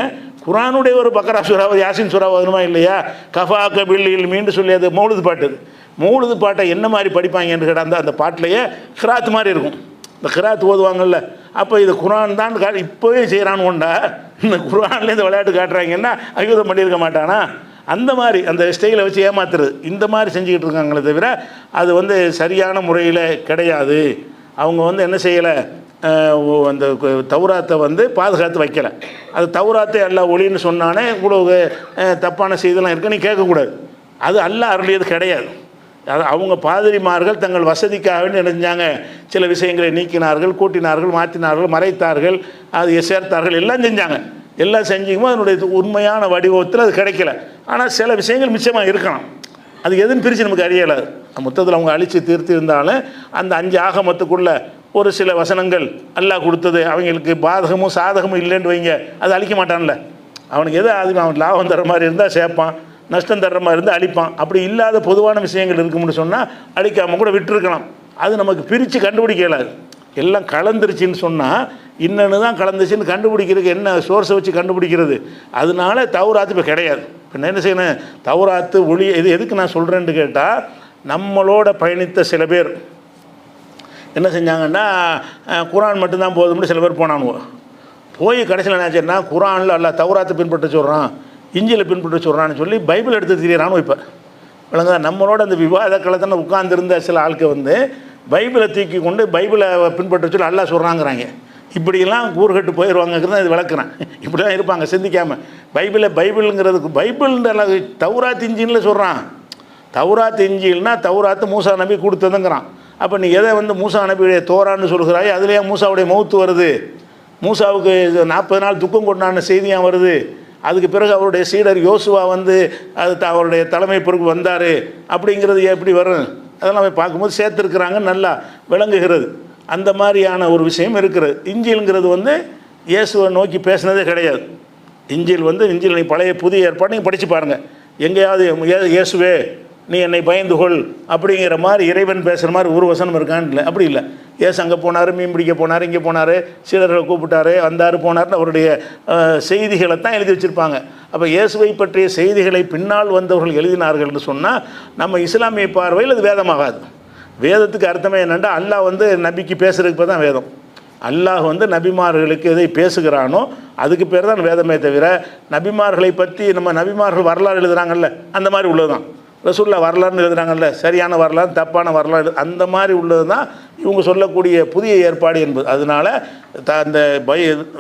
குர்ஆனுடைய ஒரு பக்கரா சூறாவது யாசின் சூறாவது வருமா இல்லையா, கஃபா கபில் மீண்டு சொல்லி அது மௌலுது பாட்டு. மௌலுது பாட்டை என்ன மாதிரி படிப்பாங்கன்னு கேட்டால் அந்த பாட்டிலேயே கிராத்து மாதிரி இருக்கும், இந்த கிராத்து ஓதுவாங்கல்ல. அப்போ இது குர்ஆன் தான் இப்போவே செய்கிறான்னு கொண்டா இந்த குர்ஆன்லேருந்து விளையாட்டு காட்டுறாங்கன்னா அயுதம் பண்ணியிருக்க மாட்டானா? அந்த மாதிரி அந்த ஸ்டைலை வச்சு ஏமாத்துறது, இந்த மாதிரி செஞ்சுக்கிட்டு இருக்காங்களே தவிர அது வந்து சரியான முறையில் கிடையாது. அவங்க வந்து என்ன செய்யலை, அந்த தௌராத்தை வந்து பாதுகாத்து வைக்கலை. அது தௌராத்தை அல்லாஹ் ஒளின்னு சொன்னானே இவ்வளவு தப்பான செய்திலாம் இருக்கு நீ கேட்கக்கூடாது. அது அல்லாஹ் அருளியது கிடையாது. அது அவங்க பாதிரிமார்கள் தங்கள் வசதிக்காக வேண்டி நினைஞ்சாங்க, சில விஷயங்களை நீக்கினார்கள், கூட்டினார்கள், மாற்றினார்கள், மறைத்தார்கள், அது சேர்த்தார்கள், எல்லாம் செஞ்சாங்க. எல்லாம் செஞ்சுக்கும்போது அதனுடைய உண்மையான வடிவத்தில் அது கிடைக்கல. ஆனால் சில விஷயங்கள் மிச்சமாக இருக்கலாம், அது எதுன்னு பிரித்து நமக்கு அறியலை. மொத்தத்தில் அவங்க அழித்து தீர்த்து இருந்தாலும் அந்த 5 ஆகமத்துக்குள்ள ஒரு சில வசனங்கள் அல்லாஹ் கொடுத்தது அவங்களுக்கு பாதகமும் சாதகமும் இல்லைன்னு வைங்க, அது அழிக்க மாட்டான்ல. அவனுக்கு எது அது அவன் லாபம் தர்ற மாதிரி இருந்தால் சேர்ப்பான், நஷ்டம் தர்ற மாதிரி இருந்தால் அழிப்பான். அப்படி இல்லாத பொதுவான விஷயங்கள் இருக்கும்னு சொன்னால் அழிக்காமல் கூட விட்டுருக்கலாம். அது நமக்கு பிரித்து கண்டுபிடிக்க இயலாது. எல்லாம் கலந்துருச்சின்னு சொன்னால் இன்னொன்று தான் கலந்துச்சுன்னு கண்டுபிடிக்கிறதுக்கு என்ன சோர்ஸை வச்சு கண்டுபிடிக்கிறது? அதனால தௌராத்து இப்போ கிடையாது. இப்போ என்ன செய்யணும், தௌராத்து ஒளி இது எதுக்கு நான் சொல்கிறேன்னு கேட்டால், நம்மளோட பயணித்த சில பேர் என்ன செஞ்சாங்கன்னா குர்ஆன் மட்டும்தான் போதும்னு சில பேர் போனானுவோ. போய் கடைசியில் என்னாச்சுன்னா குர்ஆனில் அல்ல தௌராத்தை பின்பற்ற சொல்கிறான், இஞ்சியில் பின்பற்ற சொல்கிறான்னு சொல்லி பைபிள் எடுத்து திரியறான்னு இப்போ விளங்குதா. நம்மளோட அந்த விவாத களத்தில் உட்கார்ந்துருந்த சில ஆட்கள் வந்து பைபிளை தூக்கி கொண்டு பைபிளை பின்பற்ற சொல்லி அல்லாஹ் சொல்கிறாங்கிறாங்க. இப்படியெல்லாம் கூறுகட்டு போயிடுவாங்கிறது இது விளக்குறேன். இப்படி தான் இருப்பாங்க சிந்திக்காமல். பைபிளுங்கிறதுக்கு பைபிள்ன்ற தௌராத் இஞ்சினில் சொல்கிறான். தௌராத் இஞ்சில்னா தௌராத்து மூசா நபி கொடுத்ததுங்கிறான். அப்போ நீ எதை வந்து மூசா நபியுடைய தோரான்னு சொல்கிறாய், அதுலேயே மூசாவுடைய மௌத்து வருது, மூசாவுக்கு 40 நாள் துக்கம் கொண்டான செய்தியாக வருது. அதுக்கு பிறகு அவருடைய சீடர் யோசுவா வந்து அவருடைய தலைமை பொறுப்பு வந்தார் அப்படிங்கிறது எப்படி வரும்? அதெல்லாம் பார்க்கும்போது சேர்த்துருக்குறாங்க, நல்லா விளங்குகிறது. அந்த மாதிரியான ஒரு விஷயம் இருக்கிறது. இஞ்சில்ங்கிறது வந்து இயேசுவை நோக்கி பேசினதே கிடையாது. இஞ்சில் நீ பழைய புதிய ஏற்பாடு நீங்கள் படித்து பாருங்கள், எங்கேயாவது இயேசுவே நீ என்னை பயந்துகொள் அப்படிங்கிற மாதிரி இறைவன் பேசுகிற மாதிரி ஒரு வசனம் இருக்கான்னு இல்லை. அப்படி இல்லை. ஏசு அங்கே போனார், மீன் பிடிக்க போனார், இங்கே போனார், சீடர்களை கூப்பிட்டாரு, வந்தார் போனார்னு அவருடைய செய்திகளை தான் எழுதி வச்சுருப்பாங்க. அப்போ இயேசுவை பற்றிய செய்திகளை பின்னால் வந்தவர்கள் எழுதினார்கள்னு சொன்னால் நம்ம இஸ்லாமிய பார்வையில் அது வேதமாகாது. வேதத்துக்கு அர்த்தமே என்னென்னா அல்லாஹ் வந்து நபிக்கு பேசுகிறதுக்கு பேர் தான் வேதம். அல்லாஹ் வந்து நபிமார்களுக்கு எதை பேசுகிறானோ அதுக்கு பேர் தான் வேதமே தவிர நபிமார்களை பற்றி நம்ம நபிமார்கள் வரலாறு எழுதுகிறாங்கல்ல அந்த மாதிரி உள்ளது தான். ரசூலுல்லாஹ் வரலாறுன்னு எழுதுகிறாங்கல்ல, சரியான வரலாறு தப்பான வரலாறு அந்த மாதிரி உள்ளது தான் இவங்க சொல்லக்கூடிய புதிய ஏற்பாடு என்பது. அதனால் அந்த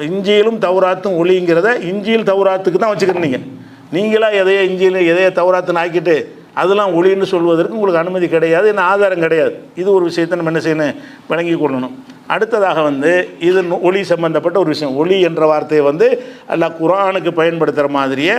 இஞ்சியிலும் தௌராத்தும் ஒளிங்கிறத இஞ்சியில் தௌராத்துக்கு தான் வச்சுக்கிறீங்க. நீங்களாக எதையோ இஞ்சியில் எதையோ தௌராத்துன்னு ஆக்கிட்டு அதெல்லாம் ஒளின்னு சொல்வதற்கு உங்களுக்கு அனுமதி கிடையாது, என்ன ஆதாரம் கிடையாது. இது ஒரு விஷயத்தை நம்ம என்ன செய்யணும், விளங்கி கொள்ளணும். அடுத்ததாக வந்து இது ஒளி சம்பந்தப்பட்ட ஒரு விஷயம். ஒளி என்ற வார்த்தையை வந்து அல்லாஹ் குர்ஆனுக்கு பயன்படுத்துகிற மாதிரியே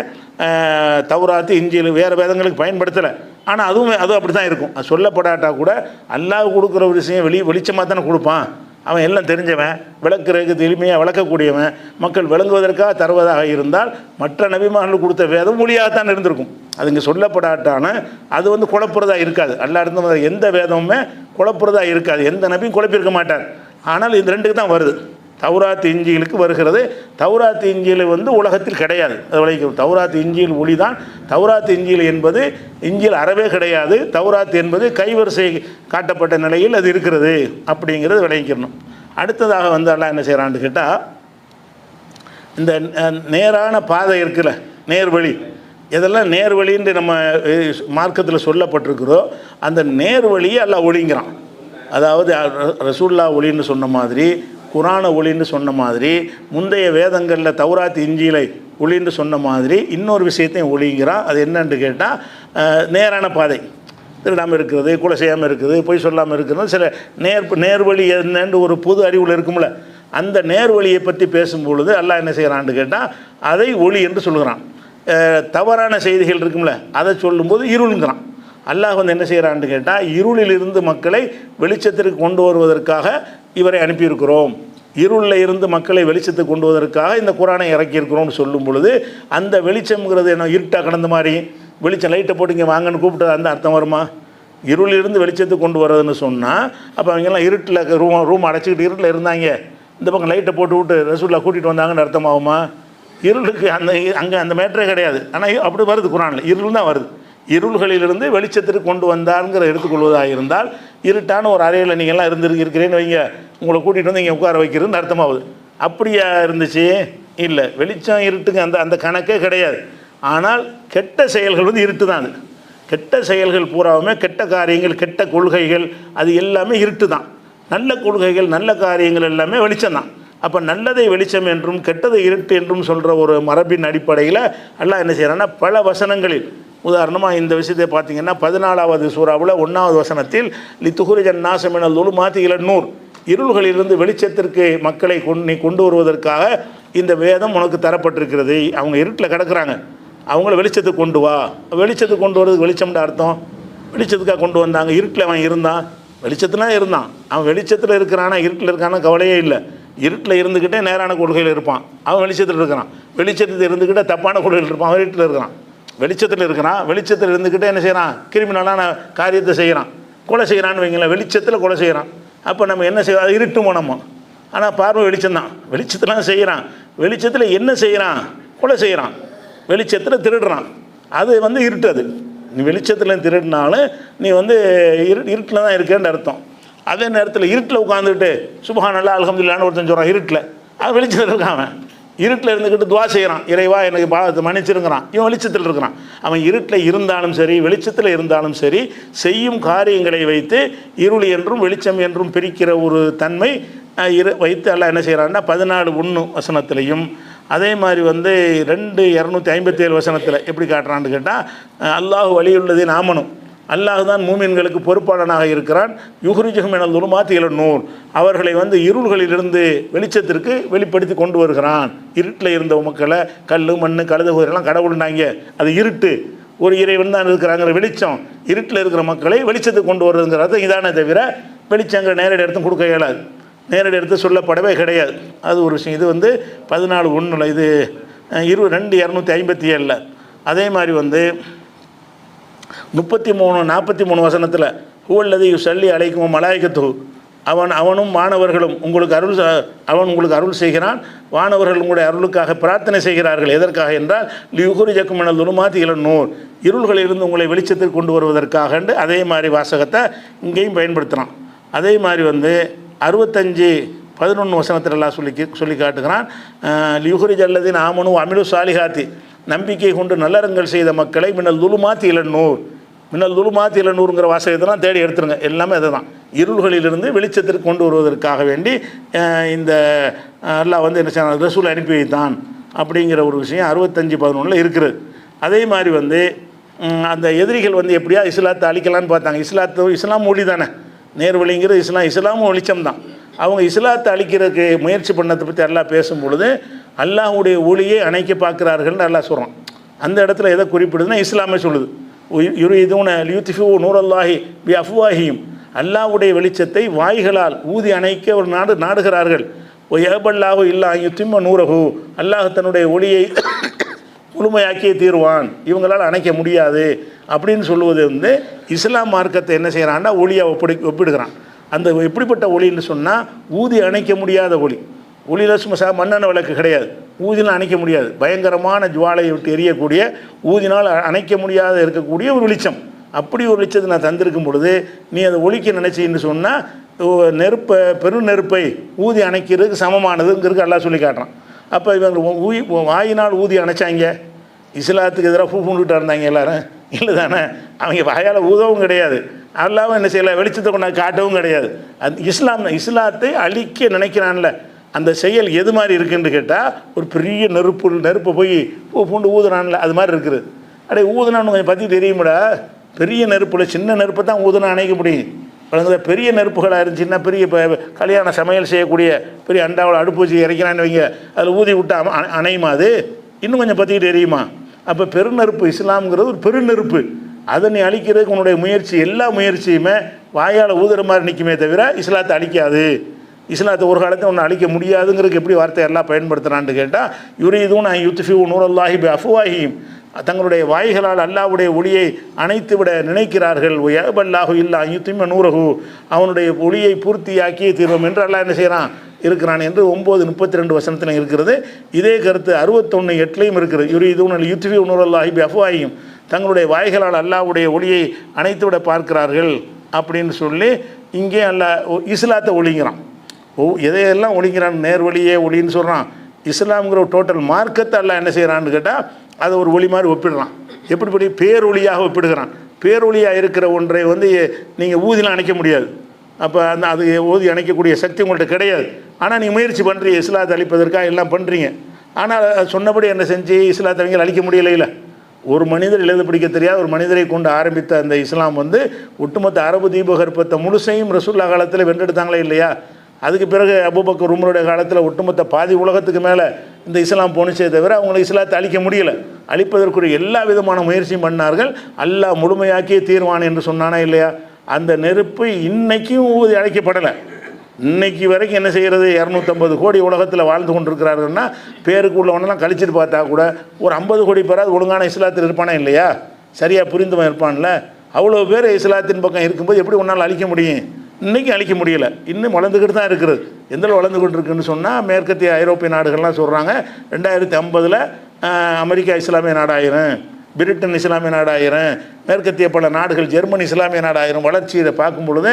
தௌராத்து இஞ்சில் வேறு வேதங்களுக்கு பயன்படுத்தலை. ஆனால் அதுவும் அப்படி தான் இருக்கும். அது சொல்லப்படாட்டா கூட அல்லாஹ் கொடுக்குற ஒரு விஷயம் வெளிச்சமாக தானே கொடுப்பான். அவன் எல்லாம் தெரிஞ்சவன், விளக்குறதுக்கு எளிமையாக விளக்கக்கூடியவன், மக்கள் விளங்குவதற்காக தருவதாக இருந்தால் மற்ற நபிமார்கள் கொடுத்த வேதம் ஒளியாகத்தான் இருந்திருக்கும். அது இங்கே சொல்லப்படாட்டான அது வந்து குழப்புறதா இருக்காது. அல்லாஹ் இருந்த எந்த வேதமுமே குழப்புறதா இருக்காது. எந்த நபியும் குழப்பியிருக்க மாட்டார். ஆனால் இந்த ரெண்டுக்கு தான் வருது. தௌராத் இஞ்சிலுக்கு வருகிறது. தௌராத் இஞ்சில் வந்து உலகத்தில் கிடையாது. அது விளைவிக்கும். தௌராத் இஞ்சில் ஒளி தான். தௌராத் இஞ்சில் என்பது இஞ்சில் அறவே கிடையாது. தௌராத் என்பது கைவரிசை காட்டப்பட்ட நிலையில் அது இருக்கிறது அப்படிங்கிறது விளைவிக்கணும். அடுத்ததாக வந்து அல்லாஹ் என்ன செய்கிறான்னு கேட்டால், இந்த நேரான பாதை இருக்குல்ல, நேர்வழி, இதெல்லாம் நேர்வழின்னு நம்ம மார்க்கத்தில் சொல்லப்பட்டிருக்கிறோ அந்த நேர்வழியை அல்லாஹ் ஒளிங்கிறான். அதாவது ரசூல்லா ஒளின்னு சொன்ன மாதிரி, குரான ஒளின்னு சொன்ன மாதிரி, முந்தைய வேதங்களில் தௌராத் இஞ்சிலை ஒளின்னு சொன்ன மாதிரி இன்னொரு விஷயத்தையும் ஒளிங்கிறான். அது என்னன்னு கேட்டால், நேரான பாதை, திருடாமல் இருக்கிறது, கொலை செய்யாமல் இருக்குது, பொய் சொல்லாமல் இருக்கிறது, சில நேர்வழி என்னன்னு ஒரு பொது அறிவில் இருக்கும்ல, அந்த நேர்வழியை பற்றி பேசும்பொழுது அல்லாஹ் என்ன செய்கிறான்னு கேட்டால் அதை ஒளி என்று சொல்கிறான். தவறான செய்திகள் இருக்கும்ல, அதை சொல்லும்போது இருளுங்கிறான். அல்லாஹ் வந்து என்ன செய்கிறான்னு கேட்டால், இருளிலிருந்து மக்களை வெளிச்சத்திற்கு கொண்டு வருவதற்காக இவரை அனுப்பியிருக்கிறோம், இருளில் இருந்து மக்களை வெளிச்சத்துக்கு கொண்டு வருவதற்காக இந்த குரானை இறக்கியிருக்கிறோம்னு சொல்லும் பொழுது, அந்த வெளிச்சம்ங்கிறது என்ன இருட்டாக கடந்த மாதிரி, வெளிச்சம் லைட்டை போட்டு இங்கே வாங்கன்னு கூப்பிட்டு அந்த அர்த்தம் வருமா? இருளிலிருந்து வெளிச்சத்துக்கு கொண்டு வர்றதுன்னு சொன்னால், அப்போ அவங்கெல்லாம் இருட்டில் ரூம் அடைச்சிக்கிட்டு இருட்டில் இருந்தாங்க, இந்த பக்கம் லைட்டை போட்டு விட்டு ரசூல்லா கூட்டிகிட்டு வந்தாங்கன்னு அர்த்தமாகுமா? இருளுக்கு அங்கே அந்த மேட்டரே கிடையாது. ஆனால் அப்படி வருது குரானில், இருள் தான் வருது. இருள்களிலிருந்து வெளிச்சத்திற்கு கொண்டு வந்தாருங்கிற எடுத்துக்கொள்வதாக இருந்தால், இருட்டான ஒரு அறையில் நீங்கள்லாம் இருக்கிறேன்னு வைங்க, உங்களை கூட்டிகிட்டு வந்து இங்கே உட்கார வைக்கிறதுன்னு அர்த்தமாகுது. அப்படியா இருந்துச்சு? இல்லை, வெளிச்சம் இருட்டுங்க அந்த கணக்கே கிடையாது. ஆனால் கெட்ட செயல்கள் வந்து இருட்டு தான். அது கெட்ட செயல்கள் பூராவுமே, கெட்ட காரியங்கள், கெட்ட கொள்கைகள், அது எல்லாமே இருட்டு தான். நல்ல கொள்கைகள், நல்ல காரியங்கள் எல்லாமே வெளிச்சம்தான். அப்போ நல்லதை வெளிச்சம் என்றும் கெட்டதை இருட்டு என்றும் சொல்கிற ஒரு மரபின் அடிப்படையில் அல்லாஹ் என்ன செய்கிறான்னா, பல வசனங்களில், உதாரணமாக இந்த விஷயத்தை பார்த்தீங்கன்னா 14வது சூறாவில் 1வது வசனத்தில் லித்துகுரிஜன் நாசமினல் லுலுமாத்தி இல நூர், இருள்களிலிருந்து வெளிச்சத்திற்கு மக்களை நீ கொண்டு வருவதற்காக இந்த வேதம் உனக்கு தரப்பட்டிருக்கிறது. அவங்க இருட்டில் கிடக்கிறாங்க, அவங்கள வெளிச்சத்துக்கு கொண்டு வா. வெளிச்சத்துக்கு கொண்டு வரதுக்கு வெளிச்சம்னு அர்த்தம். வெளிச்சத்துக்காக கொண்டு வந்தாங்க. இருட்டில் அவன் இருந்தான், வெளிச்சத்துலாம் இருந்தான். அவன் வெளிச்சத்தில் இருக்கிறானா இருட்டில் இருக்கானா கவலையே இல்லை. இருட்டில் இருந்துக்கிட்டே நேரான கொள்கையில் இருப்பான், அவன் வெளிச்சத்தில் இருக்கிறான். வெளிச்சத்தில் இருந்துக்கிட்டே தப்பான கொள்கையில் இருப்பான், அவன் இருட்டில் இருக்கிறான். வெளிச்சத்தில் இருக்கிறான், வெளிச்சத்தில் இருந்துக்கிட்டே என்ன செய்கிறான்? கிரிமினலான காரியத்தை செய்கிறான், கொலை செய்கிறான்னு வைங்களேன், வெளிச்சத்தில் கொலை செய்கிறான். அப்போ நம்ம என்ன செய்வோம்? அது இருட்டுமோ நம்ம. ஆனால் பார்வை வெளிச்சம்தான். வெளிச்சத்தில் செய்கிறான், வெளிச்சத்தில் என்ன செய்கிறான்? கொலை செய்கிறான். வெளிச்சத்தில் திருடுறான், அது வந்து இருட்டு. அது நீ வெளிச்சத்தில் திருடினாலும் நீ வந்து இருட்டில் தான் இருக்கேன்னு அர்த்தம். அதே நேரத்தில் இருட்டில் உட்காந்துக்கிட்டு சுப்ஹானல்லாஹ் அல்ஹம்துலில்லாஹ்னு ஒருத்தன் சொல்கிறான் இருட்டில், அது வெளிச்சத்தில் இருக்கான். அவன் இருட்டில் இருந்துக்கிட்டு துவா செய்கிறான், இறைவா எனக்கு பாவத்தை மன்னிச்சிருங்கிறான். இவன் வெளிச்சத்தில் இருக்கிறான். அவன் இருட்டில் இருந்தாலும் சரி, வெளிச்சத்தில் இருந்தாலும் சரி, செய்யும் காரியங்களை வைத்து இருள் என்றும் வெளிச்சம் என்றும் பிரிக்கிற ஒரு தன்மை வைத்து அல்லாஹ் என்ன செய்கிறான்னா 14:1 வசனத்திலையும், அதே மாதிரி வந்து 2:257 வசனத்தில் எப்படி காட்டுறான்னு கேட்டால், அல்லாஹ் வலியுள்ளது நாமனும், அல்லாஹ் தான் மூமின்களுக்கு பொறுப்பாளனாக இருக்கிறான். யுஹ்ரிஜுஹும் மினல் லுலுமாத்தி இல நூர், அவர்களை வந்து இருள்களிலிருந்து வெளிச்சத்திற்கு வெளிப்படுத்தி கொண்டு வருகிறான். இருட்டில் இருந்த மக்களை கல் மண் கழுத குதிரைலாம் கடவுள்னாங்க, அது இருட்டு. ஒரு இறைவன் தான் இருக்கிறாங்கிற வெளிச்சம் இருட்டில் இருக்கிற மக்களை வெளிச்சத்துக்கு கொண்டு வருதுங்கிறது இதானே தவிர வெளிச்சங்கிற நேரடி இடத்தும் கொடுக்க இயலாது, நேரடி எடுத்து சொல்லப்படவே கிடையாது. அது ஒரு விஷயம். இது வந்து 14:1 இது 2:257. அதே மாதிரி வந்து 33-43 வசனத்தில் ஹுவல்லதி யுஸல்லி அலைக்கும் மலாயிகத்து, அவனும் மாணவர்களும் உங்களுக்கு அருள் செய்கிறான், வானவர்கள் உங்களுடைய அருளுக்காக பிரார்த்தனை செய்கிறார்கள். எதற்காக என்றால் லியுஹ்ரிஜக்கும் மினல் லுலுமாத்தி இல நூர், இருள்களிலிருந்து உங்களை வெளிச்சத்திற்கு கொண்டு வருவதற்காக. அதே மாதிரி வாசகத்தை இங்கேயும் பயன்படுத்துகிறான். அதே மாதிரி வந்து 65-11 வசனத்தில் எல்லாம் சொல்லி காட்டுகிறான். லியுஹ்ரிஜ் அல்லதீன ஆமனு அமிலு சாலிஹாத்தி, நம்பிக்கை கொண்டு நல்லறங்கள் செய்த மக்களை மினல் லுலுமாத்தி இல நூர், மின்னல் துலுமாத்தி இல நூறுங்கிற வாசகத்தெல்லாம் தேடி எடுத்துருங்க. எல்லாமே அதுதான், இருள்களிலிருந்து வெளிச்சத்திற்கு கொண்டு வருவதற்காக வேண்டி இந்த அல்லாஹ் வந்து என்ன செய்ய ரசூல் அனுப்பி வைத்தான் அப்படிங்கிற ஒரு விஷயம் 65-11 இருக்கிறது. அதே மாதிரி வந்து அந்த எதிரிகள் வந்து எப்படியா இஸ்லாத்தை அழிக்கலான்னு பார்த்தாங்க. இஸ்லாம் மொழி தானே, நேர்வழிங்கிறது இஸ்லாமும் வெளிச்சம் தான். அவங்க இஸ்லாத்தை அழிக்கிறதுக்கு முயற்சி பண்ணதை பற்றி அல்லாஹ் பேசும் பொழுது அல்லாஹ்வுடைய ஒளியை அணைக்க பார்க்குறார்கள்னு அல்லாஹ் சொல்கிறான். அந்த இடத்துல எதை குறிப்பிடுதுன்னா இஸ்லாமே சொல்லுது. யுரீதுன லியுத்ஃபிஉ நூரல்லாஹி பி அஃப்வாஹிஹிம், அல்லாஹ்வுடைய வெளிச்சத்தை வாய்களால் ஊதி அணைக்க ஒரு நாடுகிறார்கள். ஒயபல்லாஹு இல்லா யுத்திம்ம நூரஹு, அல்லாஹ் தன்னுடைய ஒளியை முழுமையாக்கியே தீர்வான், இவங்களால் அணைக்க முடியாது அப்படின்னு சொல்லுவது வந்து இஸ்லாம் மார்க்கத்தை என்ன செய்கிறான்னா ஒளியாக ஒப்பிடுகிறான். அந்த எப்படிப்பட்ட ஒளின்னு சொன்னால் ஊதி அணைக்க முடியாத ஒளி. ஒளியில் சும்மா மண்ணெண்ணெய் விளக்கு கிடையாது, ஊதினால் அணைக்க முடியாது. பயங்கரமான ஜுவாலையை விட்டு எரியக்கூடிய, ஊதினால் அணைக்க முடியாத இருக்கக்கூடிய ஒரு வெளிச்சம். அப்படி ஒரு வெளிச்சத்தை நான் தந்திருக்கும் பொழுது நீ அதை ஒழிக்க நினச்சின்னு சொன்னால் நெருப்பை நெருப்பை ஊதி அணைக்கிறதுக்கு சமமானதுங்கிறது எல்லாம் சொல்லி காட்டுறான். அப்போ இவங்க வாயினால் ஊதி அணைச்சாங்க, இஸ்லாத்துக்கு எதிராக பூண்டுகிட்டு இருந்தாங்க எல்லாரும் இல்லை தானே. அவங்க வாயால் ஊதவும் கிடையாது, அல்லாமல் என்ன செய்யலை வெளிச்சத்தை கொண்டாந்து காட்டவும் கிடையாது. அது இஸ்லாத்தை அழிக்க நினைக்கிறான்ல, அந்த செயல் எது மாதிரி இருக்குன்னு கேட்டால் ஒரு பெரிய நெருப்பை போய் பூண்டு ஊதுனான்ல அது மாதிரி இருக்குது. அடே ஊதுனான்னு கொஞ்சம் பற்றி தெரியுமாடா, பெரிய நெருப்பில் சின்ன நெருப்பை தான் ஊதுனா அணைக்க முடியும். பெரிய நெருப்புகளாக இருந்துச்சுன்னா பெரிய கல்யாண சமையல் செய்யக்கூடிய பெரிய அண்டாவில் அடுப்பு வச்சு இறக்கிறான்னு வைங்க, அதில் ஊதி விட்டு அணையுமா அது? இன்னும் கொஞ்சம் பற்றி தெரியுமா? அப்போ பெருநெருப்பு இஸ்லாம்ங்கிறது ஒரு பெருநெருப்பு. அதை நீ அழிக்கிறதுக்கு உன்னுடைய முயற்சி எல்லா முயற்சியுமே வாயால் ஊதுற மாதிரி நிற்குமே தவிர இஸ்லாத்தை அழிக்காது. இஸ்லாத்தை ஒரு காலத்தை ஒன்று அழிக்க முடியாதுங்கிறதுக்கு எப்படி வார்த்தை எல்லாம் பயன்படுத்துகிறான்னு கேட்டால் யுரீதுன யுத்ஃபிஉ நூரல்லாஹி பி அஃப்வாஹிஹிம், தங்களுடைய வாய்களால் அல்லாஹ்வுடைய ஒளியை அணைத்து விட நினைக்கிறார்கள். வயபல்லாஹு இல்லா யுத்திம்ம நூரஹு, அவனுடைய ஒளியை பூர்த்தியாக்கியே தீர்வோம் என்று அல்லாஹ் என்ன செய்கிறான் இருக்கிறான் என்று 9:32 இருக்கிறது. இதே கருத்து 61:8 இருக்கிறது. யுரீதுன யுத்ஃபிஉ நூரல்லாஹி பி அஃப்வாஹிஹிம், தங்களுடைய வாய்களால் அல்லாஹ்வுடைய ஒளியை அணைத்து விட பார்க்கிறார்கள் அப்படின்னு சொல்லி இங்கே அல்லாஹ் இஸ்லாத்தை ஒளிங்கிறான். எதையெல்லாம் ஒளிங்கிறான், நேர்வழியே ஒளின்னு சொல்கிறான். இஸ்லாம்ங்கிற ஒரு டோட்டல் மார்க்கத்தை அல்லாஹ் என்ன செய்கிறான்னு கேட்டால் அதை ஒரு ஒளி மாதிரி ஒப்பிடுறான். எப்படிப்படி பேரொளியாக ஒப்பிடுகிறான். பேரொளியாக இருக்கிற ஒன்றை வந்து நீங்கள் ஊதிலாம் அணைக்க முடியாது. அப்போ அது ஊதி அணைக்கக்கூடிய சக்தி உங்கள்கிட்ட கிடையாது. ஆனால் நீங்கள் முயற்சி பண்ணுறீங்க இஸ்லாத்தை அழிப்பதற்காக எல்லாம் பண்ணுறீங்க. ஆனால் சொன்னபடி என்ன செஞ்சு இஸ்லாத்தை அவங்க அழிக்க முடியலையில. ஒரு மனிதர் எழுத பிடிக்க தெரியாத ஒரு மனிதரை கொண்டு ஆரம்பித்த அந்த இஸ்லாம் வந்து ஒட்டுமொத்த அரபு தீபகற்பத்தை முழுசையும் ரசூல்லா காலத்தில் வென்றெடுத்தாங்களே இல்லையா? அதுக்கு பிறகு அபூபக்கர் உமருடைய காலத்தில் ஒட்டுமொத்த பாதி உலகத்துக்கு மேலே இந்த இஸ்லாம் போணுச்சே தவிர அவங்களை இஸ்லாத்தை அழிக்க முடியலை. அழிப்பதற்குரிய எல்லா விதமான முயற்சியும் பண்ணார்கள். அல்லாஹ் முழுமையாக்கியே தீர்வான் என்று சொன்னானே இல்லையா? அந்த நெருப்பு இன்னைக்கும் ஊதி அழைக்கப்படலை. இன்னைக்கு வரைக்கும் என்ன செய்கிறது, 250 கோடி உலகத்தில் வாழ்ந்து கொண்டிருக்கிறார்கள்னா பேருக்கு உள்ளவனெல்லாம் கழிச்சிட்டு பார்த்தா கூட ஒரு 50 கோடி பேராது ஒழுங்கான இஸ்லாத்தில் இருப்பானே இல்லையா? சரியாக புரிந்தவன் இருப்பான்ல. அவ்வளோ பேர் இஸ்லாத்தின் பக்கம் இருக்கும்போது எப்படி ஒன்றால் அழிக்க முடியும்? இன்றைக்கி அழிக்க முடியலை, இன்னும் வளர்ந்துக்கிட்டு தான் இருக்கிறது. எந்த வளர்ந்துக்கிட்டு இருக்குன்னு சொன்னால் மேற்கத்திய ஐரோப்பிய நாடுகள்லாம் சொல்கிறாங்க 2050 அமெரிக்கா இஸ்லாமிய நாடாயிரும், பிரிட்டன் இஸ்லாமிய நாடாயிரும், மேற்கத்திய பல நாடுகள் ஜெர்மனி இஸ்லாமிய நாடாயிரும். வளர்ச்சியை பார்க்கும் பொழுது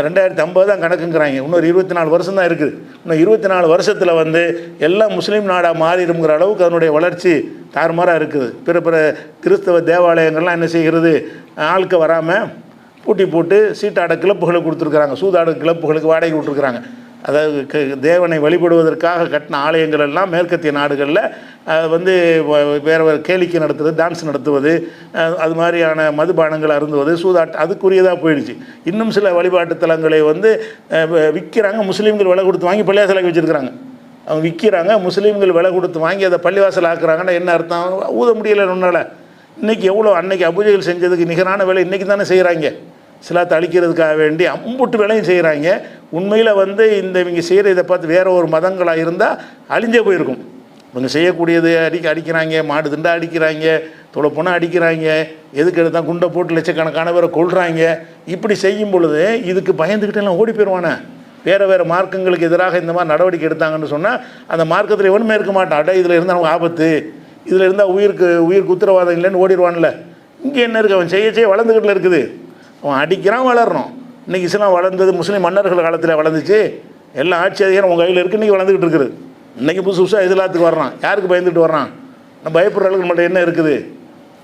2050 தான் கணக்குங்கிறாங்க. இன்னொரு 24 வருஷம் தான் இருக்குது. இன்னும் 24 வருஷத்தில் வந்து எல்லாம் முஸ்லீம் நாடாக மாறிடுங்கிற அளவுக்கு அதனுடைய வளர்ச்சி தாறுமாறாக இருக்குது. பிற கிறிஸ்தவ தேவாலயங்கள்லாம் என்ன செய்கிறது, ஆட்கள் வராமல் பூட்டி போட்டு சீட்டாட கிளப்புகளுக்கு கொடுத்துருக்குறாங்க, சூதாட கிளப்புகளுக்கு வாடகை விட்டுருக்குறாங்க. அதாவது தேவனை வழிபடுவதற்காக கட்டின ஆலயங்கள் எல்லாம் மேற்கத்திய நாடுகளில் வந்து வேறு கேளிக்கை நடத்துவது, டான்ஸ் நடத்துவது, அது மாதிரியான மதுபானங்கள் அருந்துவது, சூதாட்ட அதுக்குரியதாக போயிடுச்சு. இன்னும் சில வழிபாட்டு தலங்களை வந்து விற்கிறாங்க, முஸ்லீம்கள் விலை கொடுத்து வாங்கி பள்ளிவாசலாக்கி வச்சுருக்கிறாங்க. அவங்க விற்கிறாங்க, முஸ்லீம்கள் விலை கொடுத்து வாங்கி அதை பள்ளிவாசல் ஆக்குறாங்கன்னா என்ன அர்த்தம்? ஊத முடியலை ஒன்றால். இன்றைக்கி எவ்வளோ அன்றைக்கி அபூஜைகள் செஞ்சதுக்கு நிகரான வேலை இன்றைக்கி தானே செய்கிறாங்க. இஸ்லாத்தை அழிக்கிறதுக்காக வேண்டி அம்புட்டு வேலையும் செய்கிறாங்க. உண்மையில் வந்து இவங்க செய்கிற இதை பார்த்து வேறு ஒரு மதங்களாக இருந்தால் அழிஞ்சே போயிருக்கும். இவங்க செய்யக்கூடியது அடிக்கிறாங்க, மாடு திண்டா அடிக்கிறாங்க, தொலைப்போனால் அடிக்கிறாங்க, எதுக்கு எடுத்தால் குண்டை போட்டு லட்சக்கணக்கான பேரை கொள்கிறாங்க. இப்படி செய்யும் பொழுது இதுக்கு பயந்துக்கிட்டு எல்லாம் ஓடி போயிடுவானே. வேறு மார்க்கங்களுக்கு எதிராக இந்த மாதிரி நடவடிக்கை எடுத்தாங்கன்னு சொன்னால் அந்த மார்க்கத்தில் எவனுமே இருக்க மாட்டான். அட இதில் இருந்தால் அவங்க ஆபத்து, இதில் இருந்தால் உயிருக்கு உத்தரவாதம் இல்லைன்னு ஓடிடுவான்ல. இங்கே என்ன இருக்குது, அவன் செய்ய வளர்ந்துக்கிட்டு இருக்குது. அவன் அடிக்கிறான், வளரணும். இன்றைக்கி இஸ்லாம் வளர்ந்தது முஸ்லீம் மன்னர்கள் காலத்தில் வளர்ந்துச்சு. எல்லாம் ஆட்சி அதிகாரம் உங்கள் கையில் இருக்குது, இன்றைக்கி வளர்ந்துக்கிட்டு இருக்குது. இன்றைக்கி புதுசாக இஸ்லாத்துக்கு வர்றான். யாருக்கு பயந்துட்டு வர்றான்? நம்ம பயப்படுற அளவுக்கு நம்மள்ட்ட என்ன இருக்குது?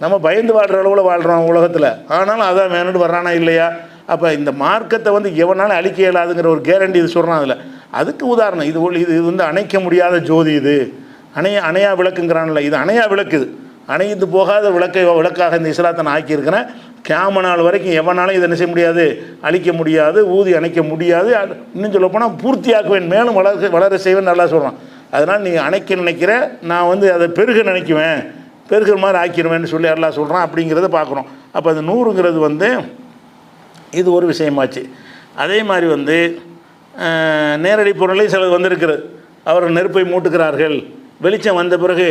நம்ம பயந்து வாழ்கிற அளவில் வாழ்கிறோம் உலகத்தில். ஆனாலும் அதான் வேணும்னு வர்றானா இல்லையா? அப்போ இந்த மார்க்கத்தை வந்து எவனாலும் அழிக்க இயலாதுங்கிற ஒரு கேரண்டி இது சொல்கிறான். அதில் அதுக்கு உதாரணம் இது வந்து அணைக்க முடியாத ஜோதி. இது அணையா விளக்குங்கிறான்ல, இது அணையா விளக்குது. அணைந்து போகாத விளக்காக இந்த இஸ்லாத்தை நான் ஆக்கியிருக்கிறேன். கியாம நாள் வரைக்கும் எவனாலும் இதை என்ன செய்ய முடியாது, அழிக்க முடியாது, ஊதி அணைக்க முடியாது. இன்னும் சொல்லப்போனால் பூர்த்தியாக்குவேன், மேலும் வளர செய்வேன் நல்லா சொல்கிறான். அதனால் நீ அணைக்க நினைக்கிற, நான் வந்து அதை பெருக நினைக்குவேன், பெருகிற மாதிரி ஆக்கிடுவேன்னு சொல்லி அல்லாஹ் சொல்கிறான். அப்படிங்கிறத பார்க்குறோம். அப்போ அது 100ங்கிறது வந்து இது ஒரு விஷயமாச்சு. அதே மாதிரி வந்து நேரடி பொருளை சிலது வந்திருக்கிறது. அவர்கள் நெருப்பை மூட்டுகிறார்கள், வெளிச்சம் வந்த பிறகு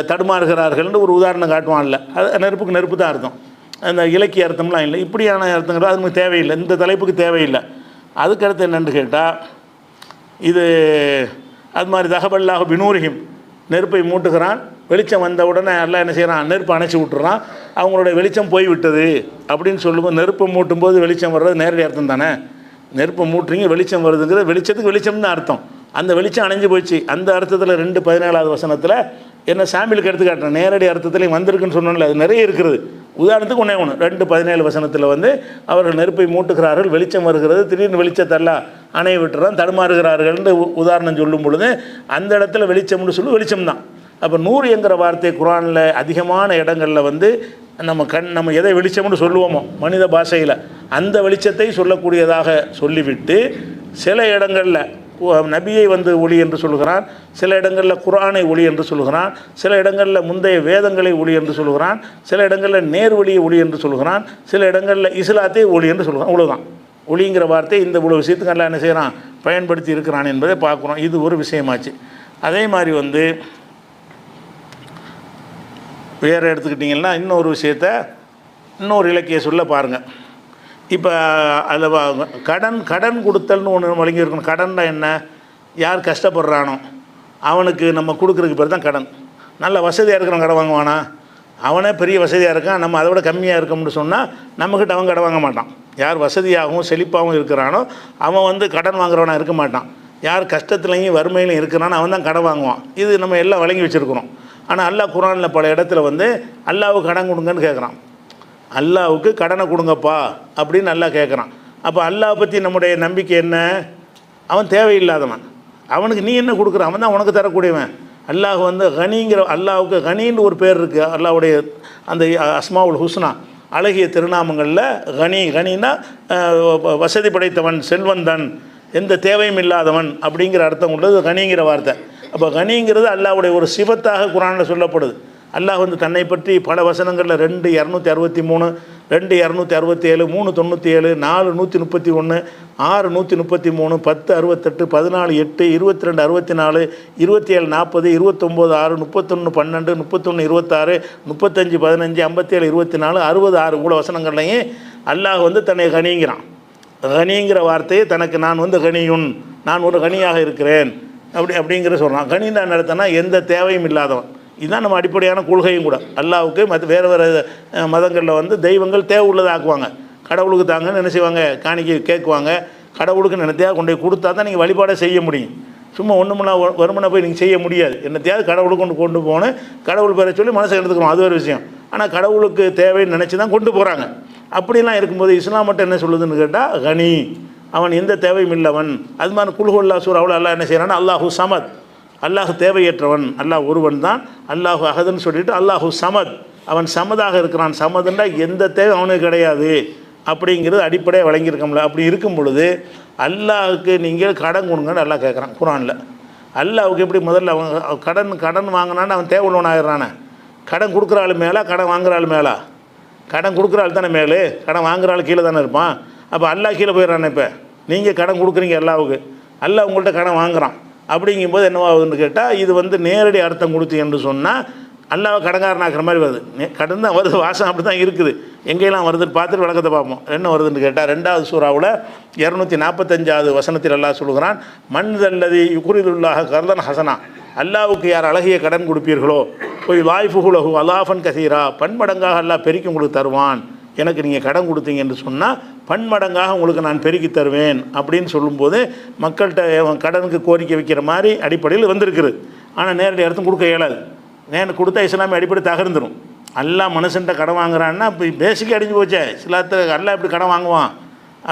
தடுமாறுகிறார்கள்னு ஒரு உதாரணம் காட்டுவான்ல. அது நெருப்புக்கு நெருப்பு தான் அர்த்தம், அந்த இலக்கிய அர்த்தம்லாம் இல்லை. இப்படியான அர்த்தங்கிறது அது நமக்கு தேவையில்லை, இந்த தலைப்புக்கு தேவையில்லை. அதுக்கடுத்து என்னென்னு கேட்டால், இது அது மாதிரி தகவல்லாக பினூரிஹிம், நெருப்பை மூட்டுகிறான், வெளிச்சம் வந்த உடனே எல்லாம் என்ன செய்கிறான், நெருப்பை அணைச்சி விட்டுறான், அவங்களுடைய வெளிச்சம் போய்விட்டது அப்படின்னு சொல்லும்போது, நெருப்பை மூட்டும் போது வெளிச்சம் வர்றது நேரடி அர்த்தம் தானே. நெருப்பை மூட்டுறீங்க, வெளிச்சம் வருதுங்கிறது வெளிச்சத்துக்கு வெளிச்சம் தான் அர்த்தம். அந்த வெளிச்சம் அணைஞ்சு போச்சு. அந்த அர்த்தத்தில் 2:17 வசனத்தில் என்ன சாம்பிளுக்கு எடுத்து காட்டுறேன், நேரடி அர்த்தத்துலேயும் வந்திருக்குன்னு சொன்னோம்ல, அது நிறைய இருக்கிறது. உதாரணத்துக்கு ஒன்றே 2:17 வசனத்தில் வந்து அவர்கள் நெருப்பை மூட்டுகிறார்கள், வெளிச்சம் வருகிறது, திடீர்னு வெளிச்சத்தெல்லாம் அணைய விட்டுறான், தடுமாறுகிறார்கள்னு உதாரணம் சொல்லும் பொழுது அந்த இடத்துல வெளிச்சம்னு சொல்லி வெளிச்சம் தான். அப்போ 100 என்கிற வார்த்தை குர்ஆனில் அதிகமான இடங்களில் வந்து நம்ம எதை வெளிச்சம்னு சொல்லுவோமோ மனித பாஷையில் அந்த வெளிச்சத்தை சொல்லக்கூடியதாக சொல்லிவிட்டு, சில இடங்களில் நபியை வந்து ஒளி என்று சொல்கிறான், சில இடங்களில் குர்ஆனை ஒளி என்று சொல்கிறான், சில இடங்களில் முந்தைய வேதங்களை ஒளி என்று சொல்கிறான், சில இடங்களில் நேர்வழியை ஒளி என்று சொல்கிறான், சில இடங்களில் இஸ்லாத்தை ஒளி என்று சொல்கிறான். அவ்வளோதான். ஒளிங்கிற வார்த்தை இந்த இவ்வளோ விஷயத்துக்கு எல்லாம் என்ன செய்கிறான், பயன்படுத்தி இருக்கிறான் என்பதை பார்க்குறோம். இது ஒரு விஷயமாச்சு. அதே மாதிரி வந்து வேறு எடுத்துக்கிட்டிங்கன்னா இன்னொரு விஷயத்தை இன்னொரு இலக்கிய சொல்ல பாருங்கள். இப்போ அதில் கடன் கொடுத்தல்னு ஒன்று வழங்கி இருக்கணும். கடன்னா என்ன, யார் கஷ்டப்படுறானோ அவனுக்கு நம்ம கொடுக்குறதுக்கு பேர் தான் கடன். நல்ல வசதியாக இருக்கிறவன் கடன் வாங்குவானா, அவனே பெரிய வசதியாக இருக்கான், நம்ம அதை விட கம்மியாக இருக்கோம்னு சொன்னால் நம்மக்கிட்ட அவன் கடன் வாங்க மாட்டான். யார் வசதியாகவும் செழிப்பாகவும் இருக்கிறானோ அவன் வந்து கடன் வாங்குறவனாக இருக்க மாட்டான். யார் கஷ்டத்துலையும் வறுமையிலையும் இருக்கிறானோ அவன் தான் கடன் வாங்குவான். இது நம்ம எல்லாம் வழங்கி வச்சுருக்கிறோம். ஆனால் அல்லாஹ் குர்ஆனில் பல இடத்துல வந்து அல்லாஹ்வுக்கு கடன் கொடுங்கன்னு கேட்குறான். அல்லாஹ்வுக்கு கடனை கொடுங்கப்பா அப்படின்னு அல்லாஹ் கேட்குறான். அப்போ அல்லாஹ் பற்றி நம்முடைய நம்பிக்கை என்ன, அவன் தேவையில்லாதவன், அவனுக்கு நீ என்ன கொடுக்குற, அவன் தான் உனக்கு தரக்கூடியவன். அல்லாஹ் வந்து கனிங்கிற, அல்லாஹ்வுக்கு கனின்னு ஒரு பேர் இருக்குது. அல்லாஹ்வுடைய அந்த அஸ்மாவுல் ஹுஸ்னா அழகிய திருநாமங்களில் கனின்னா வசதி படைத்தவன், செல்வந்தன், எந்த தேவையும் இல்லாதவன் அப்படிங்கிற அர்த்தம் உள்ளது கனிங்கிற வார்த்தை. அப்போ கனிங்கிறது அல்லாஹ்வுடைய ஒரு சிவத்தாக குர்ஆனில் சொல்லப்படுது. அல்லாஹ் வந்து தன்னை பற்றி பல வசனங்களில் 2:263, 2:267, 3:97, 4:131, 6:133, 10:68, 14:8, 22:64, 27:40, 29:6, 31:12, 31:26, 35:15, 57:24, 60:6 இவ்வளோ வசனங்கள்லையும் அல்லாஹ் வந்து தன்னை கனிங்கிறான். கனிங்கிற வார்த்தையை தனக்கு நான் வந்து கனியுன், நான் ஒரு கனியாக இருக்கிறேன் அப்படிங்கிற சொல்கிறான். கனின்னு நடத்தினா எந்த தேவையும் இல்லாதவன். இதுதான் நம்ம அடிப்படையான கொள்கையும் கூட. அல்லாஹ்வுக்கு வேறு மதங்களில் வந்து தெய்வங்கள் தேவை உள்ளதை ஆக்குவாங்க. கடவுளுக்கு தாங்கன்னு என்ன செய்வாங்க, காணிக்கை கேட்குவாங்க. கடவுளுக்கு என்னத்தையாவது கொண்டு போய் கொடுத்தா தான் நீங்கள் வழிபாடை செய்ய முடியும். சும்மா ஒன்றுமுன்னா வருமானம் போய் நீங்கள் செய்ய முடியாது. என்னத்தையாவது கடவுளுக்கு கொண்டு போகணும், கடவுள் பேரை சொல்லி மனசை எடுத்துக்கணும், அது ஒரு விஷயம். ஆனால் கடவுளுக்கு தேவைன்னு நினச்சி தான் கொண்டு போகிறாங்க. அப்படிலாம் இருக்கும்போது இஸ்லாம் மட்டும் என்ன சொல்லுதுன்னு கேட்டால், கனி, அவன் எந்த தேவையும் இல்லவன். அது மாதிரி குல்ஹுல்லா சூராவில் அல்லாஹ் என்ன செய்கிறான்னா, அல்லாஹு சமத், அல்லாஹ் தேவையற்றவன், அல்லாஹ் ஒருவன் தான், அல்லாஹு அஹதுன்னு சொல்லிட்டு அல்லாஹு சமத், அவன் சமதாக இருக்கிறான். சமதுன்னா எந்த தேவை அவனுக்கு கிடையாது அப்படிங்கிறது அடிப்படையாக வழங்கியிருக்கோம்ல. அப்படி இருக்கும் பொழுது அல்லாஹுக்கு நீங்கள் கடன் கொடுங்கன்னு அல்லாஹ் கேட்குறான் குர்ஆனில். அல்லாஹுக்கு எப்படி முதல்ல அவன் கடன் வாங்கினான்னு அவன் தேவை உள்ளவனாகிறானே. கடன் கொடுக்குற ஆள் மேலே, கடன் வாங்குற ஆள் மேலே. கடன் கொடுக்குற ஆள் தானே மேலே, கடன் வாங்குற ஆள் கீழே தானே இருப்பான். அப்போ அல்லாஹ் கீழே போயிடறானே. இப்போ நீங்கள் கடன் கொடுக்குறீங்க அல்லாஹுக்கு, அல்லாஹ் உங்கள்கிட்ட கடன் வாங்குறான். அப்படிங்கும்போது என்னவாகுதுன்னு கேட்டால், இது வந்து நேரடி அர்த்தம் கொடுத்து என்று சொன்னால் அல்லாஹ் கடங்காரனாக்குற மாதிரி வருது. கடன் தான் வருது, வாசம் அப்படி தான் இருக்குது. எங்கெல்லாம் வருதுன்னு பார்த்துட்டு விளக்கத்தை பார்ப்போம். என்ன வருதுன்னு கேட்டால், 2வது சூராவில் 245வது வசனத்தில் அல்லாஹ் சொல்கிறான், மன் தல்லதி யுக்ரிதுல்லாஹ கர்தன் ஹசனா, அல்லாஹ்வுக்கு யார் அழகிய கடன் கொடுப்பீர்களோ, போய் வாய்ஃபுகுலஹு அலாஃபன் கசீரா, பன்மடங்காக அல்லாஹ் பெருக்கி உங்களுக்கு தருவான். எனக்கு நீங்கள் கடன் கொடுத்தீங்க என்று சொன்னால் பன்மடங்காக உங்களுக்கு நான் பெருக்கி தருவேன் அப்படின்னு சொல்லும்போது மக்கள்கிட்ட கடனுக்கு கோரிக்கை வைக்கிற மாதிரி அடிப்படையில் வந்திருக்குது. ஆனால் நேரடி அர்த்தம் கொடுக்க இயலாது. கொடுத்தா இஸ்லாமிய அடிப்படை தகர்ந்துடும். அல்லாஹ் மனுஷன்ட்ட கடன் வாங்குறான்னா இப்போ பேசிக்காக அடிஞ்சு போச்சே, சிலத்தில் அல்லாஹ் எப்படி கடன் வாங்குவான்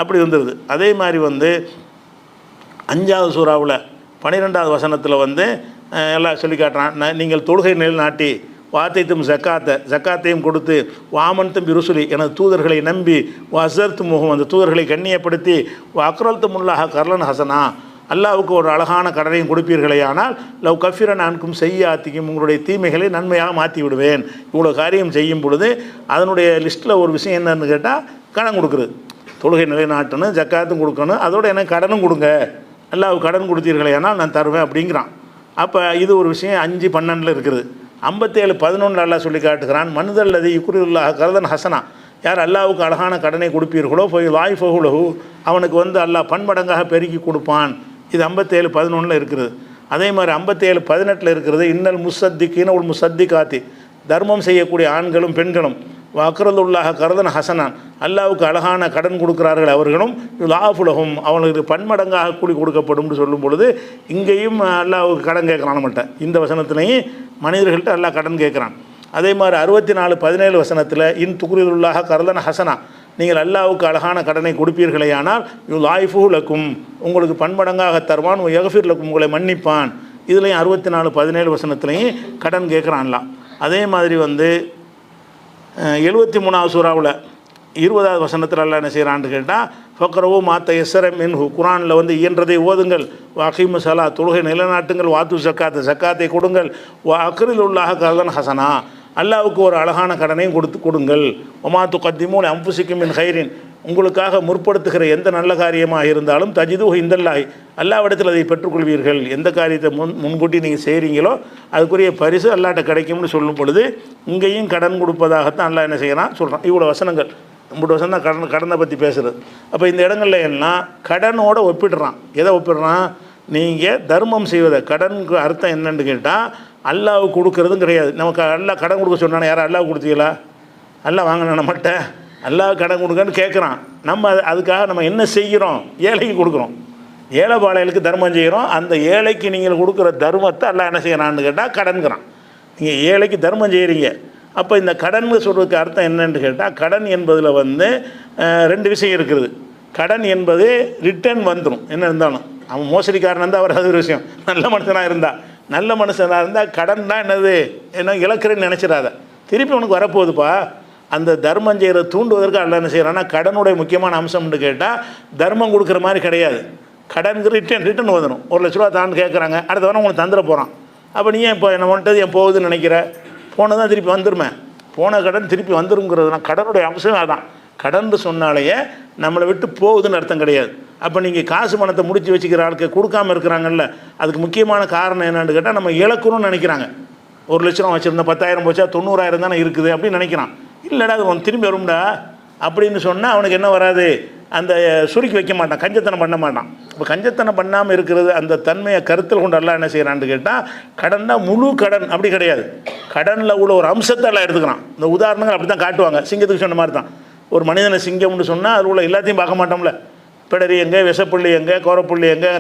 அப்படி வந்துடுது. அதே மாதிரி வந்து 5வது சூராவில் 12வது வசனத்தில் வந்து எல்லாம் சொல்லி காட்டுறான், நீங்கள் தொழுகை நிலைநாட்டி வாத்தைத்தும் ஜக்காத்தையும் கொடுத்து வாமன்தும் பிருசுலி எனது தூதர்களை நம்பி வசர்த்து முகம் அந்த தூதர்களை கண்ணியப்படுத்தி அக்ரல்த்து முல்லாக கர்லன் ஹசனா அல்லாவுக்கு ஒரு அழகான கடனையும் கொடுப்பீர்களே ஆனால் லவ் கஃபிரன் அன்கும் செய்யாத்திக்கும் உங்களுடைய தீமைகளை நன்மையாக மாற்றி விடுவேன். இவ்வளோ காரியம் செய்யும் பொழுது அதனுடைய லிஸ்ட்டில் ஒரு விஷயம் என்னன்னு கேட்டால் கடன் கொடுக்குறது. தொழுகை நிலைநாட்டணும், ஜக்காத்தும் கொடுக்கணும், அதோடு எனக்கு கடனும் கொடுங்க, அல்லாவுக்கு கடன் கொடுத்தீர்களே ஆனால் நான் தருவேன் அப்படிங்கிறான். அப்போ இது ஒரு விஷயம் 5:12 இருக்குது. 57:11 அல்லாஹ் சொல்லி காட்டுகிறான், மனுதல்லது யுக்ரியுல்லாஹ் கர்தன் ஹசனா, யார் அல்லாவுக்கு அழகான கடனை கொடுப்பீர்களோ போய் வாய் ஃபகுலஹு அவனுக்கு அல்லாஹ் பன்மடங்காக பெருக்கி கொடுப்பான். இது 57:11 இருக்கிறது. அதே மாதிரி 57:18 இருக்கிறது, இன்னல் முசத்திக்கின ஒரு முசத்திகாத்தி, தர்மம் செய்யக்கூடிய ஆண்களும் பெண்களும் அக்ரதுல்லாஹ் கர்தன் ஹசனான் அல்லாவுக்கு அழகான கடன் கொடுக்குறார்கள் அவர்களும் லாஃபுலகும் அவங்களுக்கு பன்மடங்காக கூலி கொடுக்கப்படும் சொல்லும் பொழுது இங்கேயும் அல்லாவுக்கு கடன் கேட்குறான். நம்மகிட்ட இந்த வசனத்துலேயும் மனிதர்கள்ட்ட அல்லாஹ் கடன் கேட்குறான். அதே மாதிரி 64:17 வசனத்தில் இன் துக்ரிதுல்லாஹ் கர்தன் ஹசனா, நீங்கள் அல்லாவுக்கு அழகான கடனை கொடுப்பீர்களே ஆனால் லாய்ஃபுலக்கும் உங்களுக்கு பன்மடங்காக தருவான், யகஃபிர்லக்கும் உங்களை மன்னிப்பான். இதுலேயும் 64:17 வசனத்துலேயும் கடன் கேட்குறான்லாம். அதே மாதிரி 73வது சூறாவில் 20வது வசனத்தில் அல்லாஹ் என்ன செய்கிறான்னு கேட்டால் ஃபக்ரவு மாத்த எஸ்ஸரம் மின்ஹு, குரானில் இயன்றதை ஓதுங்கள், வகீமு சலா தொழுகை நிலைநாட்டுங்கள், வாத்து ஜக்காத்தை கொடுங்கள், அக்ரில் உள்ளாக கர்தன் ஹசனா அல்லாவுக்கு ஒரு அழகான கடனையும் கொடுங்கள், ஒமாத்து கத்திமூன் அம்புசிக்கும் மின் ஹைரின் உங்களுக்காக முற்படுத்துகிற எந்த நல்ல காரியமாக இருந்தாலும் தஜிது இந்தல்லாஹி அல்லாவிடத்தில் அதை பெற்றுக்கொள்வீர்கள். எந்த காரியத்தை முன்கூட்டி நீங்கள் செய்கிறீங்களோ அதுக்குரிய பரிசு அல்லாட்ட கிடைக்கும்னு சொல்லும் பொழுது இங்கேயும் கடன் கொடுப்பதாகத்தான் அல்லாஹ் என்ன செய்யறான் சொல்கிறான். இவ்வளோ வசனங்கள் 3 வசனம் தான் கடனை பற்றி பேசுகிறது. அப்போ இந்த இடங்களில் எல்லாம் கடனோடு ஒப்பிடுறான். எதை ஒப்பிடுறான்? நீங்கள் தர்மம் செய்வதை, கடனுக்கு அர்த்தம் என்னன்னு கேட்டால் அல்லாவுக்கு கொடுக்கறதும் கிடையாது. நமக்கு அல்லாஹ் கடன் கொடுக்க சொன்னானே, யாரும் அல்லாவுக்கு கொடுத்தீங்களா? அல்லாஹ் வாங்கினா நம்மகிட்ட அல்லாஹ் கடன் கொடுக்கன்னு கேட்குறான். நம்ம அதுக்காக நம்ம என்ன செய்கிறோம்? ஏழைக்கு கொடுக்குறோம், ஏழை பாளையலுக்கு தர்மம் செய்கிறோம். அந்த ஏழைக்கு நீங்கள் கொடுக்குற தர்மத்தை அல்லாஹ் என்ன செய்கிறான்னு கேட்டால் கடன்கிறான். நீங்கள் ஏழைக்கு தர்மம் செய்கிறீங்க. அப்போ இந்த கடன் சொல்கிறதுக்கு அர்த்தம் என்னன்னு கேட்டால் கடன் என்பதில் 2 விஷயம் இருக்குது. கடன் என்பது ரிட்டர்ன் வந்துடும், என்ன இருந்தாலும். அவன் மோசடிக்காரன் இருந்தால் அவர் அது ஒரு விஷயம். நல்ல மனுஷனாக இருந்தால் கடன் தான் என்னது என்ன இழக்கிறேன்னு நினச்சிடாத, திருப்பி உனக்கு வரப்போகுதுப்பா. அந்த தர்மம் செய்கிற தூண்டுவதற்கு அல்ல என்ன செய்கிறான்னா கடனுடைய முக்கியமான அம்சம்னு கேட்டால் தர்மம் கொடுக்குற மாதிரி கிடையாது. கடனுக்கு ரிட்டர்ன் வந்துடும். 1 லட்ச ரூபா தான் கேட்குறாங்க, அடுத்த வாரம் உங்களுக்கு தந்துட போகிறான். அப்போ நீ ஏன் இப்போ என்ன வந்துட்டது என் போகுதுன்னு நினைக்கிற? போனதான் திருப்பி வந்துருமே, போன கடன் திருப்பி வந்துருங்கிறதுனா கடனுடைய அம்சம் அதான். கடன் சொன்னாலேயே நம்மளை விட்டு போகுதுன்னு அர்த்தம் கிடையாது. அப்போ நீங்கள் காசு பணத்தை முடித்து வச்சுக்கிற ஆளுக்கு கொடுக்காமல் இருக்கிறாங்கல்ல, அதுக்கு முக்கியமான காரணம் என்னன்னு கேட்டால் நம்ம இழக்கணும்னு நினைக்கிறாங்க. 1 லட்ச ரூபா வச்சுருந்தா 10,000 போச்சா 90,000 தானே இருக்குது அப்படின்னு நினைக்கிறான். இல்லைடா அது அவன் திரும்பி வரும்டா அப்படின்னு சொன்னால் அவனுக்கு என்ன வராது, அந்த சுருக்கி வைக்க மாட்டான், கஞ்சத்தனம் பண்ண மாட்டான். இப்போ கஞ்சத்தனம் பண்ணாமல் இருக்கிறது அந்த தன்மையை கருத்தில் கொண்டு எல்லாம் என்ன செய்கிறான்னு கேட்டால் கடன் தான் முழு கடன் அப்படி கிடையாது. கடனில் உள்ள ஒரு அம்சத்தை எல்லாம் எடுத்துக்கிறான். இந்த உதாரணங்கள் அப்படி தான் காட்டுவாங்க. சிங்கத்துக்கு சொன்ன மாதிரி தான். ஒரு மனிதனை சிங்கம்னு சொன்னால் அது உள்ள எல்லாத்தையும் பார்க்க மாட்டோம்ல. பிடரி எங்கே, விஷப்புள்ளி எங்கே, கோரப்புள்ளி எங்கே,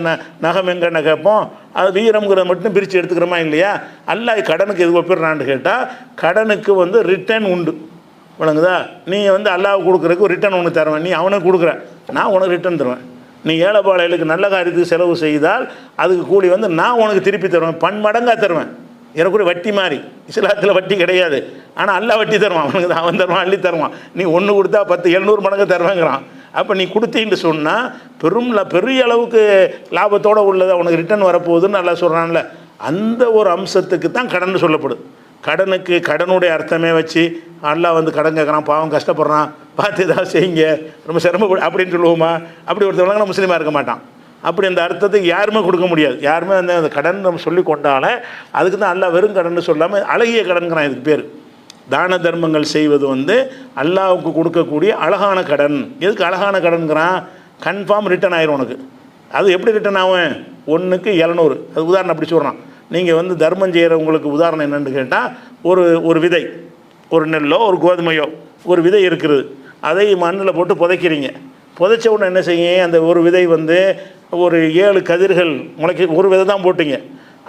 நகம் எங்கன்னு கேட்போம். அது வீரம்ங்கிறத மட்டும் பிரித்து எடுத்துக்கிறோமா இல்லையா? அல்லாஹ் கடனுக்கு எது ஒப்பிடுறான்னு கேட்டால் கடனுக்கு ரிட்டர்ன் உண்டு. விளங்குதா? நீ அல்லாஹ்வுக்கு கொடுக்குறதுக்கு ரிட்டர்ன் உனக்கு தருவேன், நீ அவனுக்கு கொடுக்குற, நான் உனக்கு ரிட்டர்ன் தருவேன். நீ ஏழை பாளையலுக்கு நல்ல காரியத்துக்கு செலவு செய்தால் அதுக்கு கூலி நான் உனக்கு திருப்பி தருவேன், பன்மடங்காக தருவேன். எனக்கு ஒரு வட்டி மாதிரி, இஸ்லாத்தில் வட்டி கிடையாது, ஆனால் அல்லாஹ் வட்டி தருவான். அவனுக்கு தான் அவன் தருவான், அள்ளி தருவான். நீ 1 கொடுத்தா 10 700 மடங்கு தருவாங்கிறான். அப்போ நீ கொடுத்தீன்னு சொன்னால் பெரிய அளவுக்கு லாபத்தோடு உள்ளது அவனுக்கு ரிட்டர்ன் வரப்போகுதுன்னு நல்லா சொல்கிறான்ல. அந்த ஒரு அம்சத்துக்கு தான் கடன் சொல்லப்படுது. கடனுக்கு கடனுடைய அர்த்தமே வச்சு அல்லாஹ் கடன் கேட்குறான், பாவம் கஷ்டப்படுறான், பார்த்து ஏதாவது செய்யுங்க, ரொம்ப சிரமப்படு அப்படின்னு சொல்லுவோமா? அப்படி ஒருத்தவங்க முஸ்லீமாக இருக்க மாட்டான். அப்படி அந்த அர்த்தத்துக்கு யாருமே கொடுக்க முடியாது. யாருமே அந்த கடன் நம்ம சொல்லி கொண்டாலே அதுக்கு தான் அல்லாஹ் வெறும் கடன் சொல்லாமல் அழகிய கடன்கிறான். இதுக்கு பேர் தான தர்மங்கள் செய்வது அல்லாஹ்வுக்கு கொடுக்கக்கூடிய அழகான கடன். எதுக்கு அழகான கடன்கிறான்? கன்ஃபார்ம் ரிட்டர்ன் ஆயிரும் உனக்கு. அது எப்படி ரிட்டர்ன் ஆகும்? 1க்கு 700. அது உதாரணம் அப்படி சொல்கிறான். நீங்கள் தர்மம் செய்கிறவங்களுக்கு உதாரணம் என்னென்னு கேட்டால் ஒரு விதை, ஒரு நெல்லோ ஒரு கோதுமையோ ஒரு விதை இருக்குது. அதை மண்ணில் போட்டு புதைக்கிறீங்க. புதைச்ச உடனே என்ன செய்யுங்க, அந்த ஒரு விதை ஒரு 7 கதிர்கள் முளைக்க, ஒரு விதை தான் போட்டிங்க,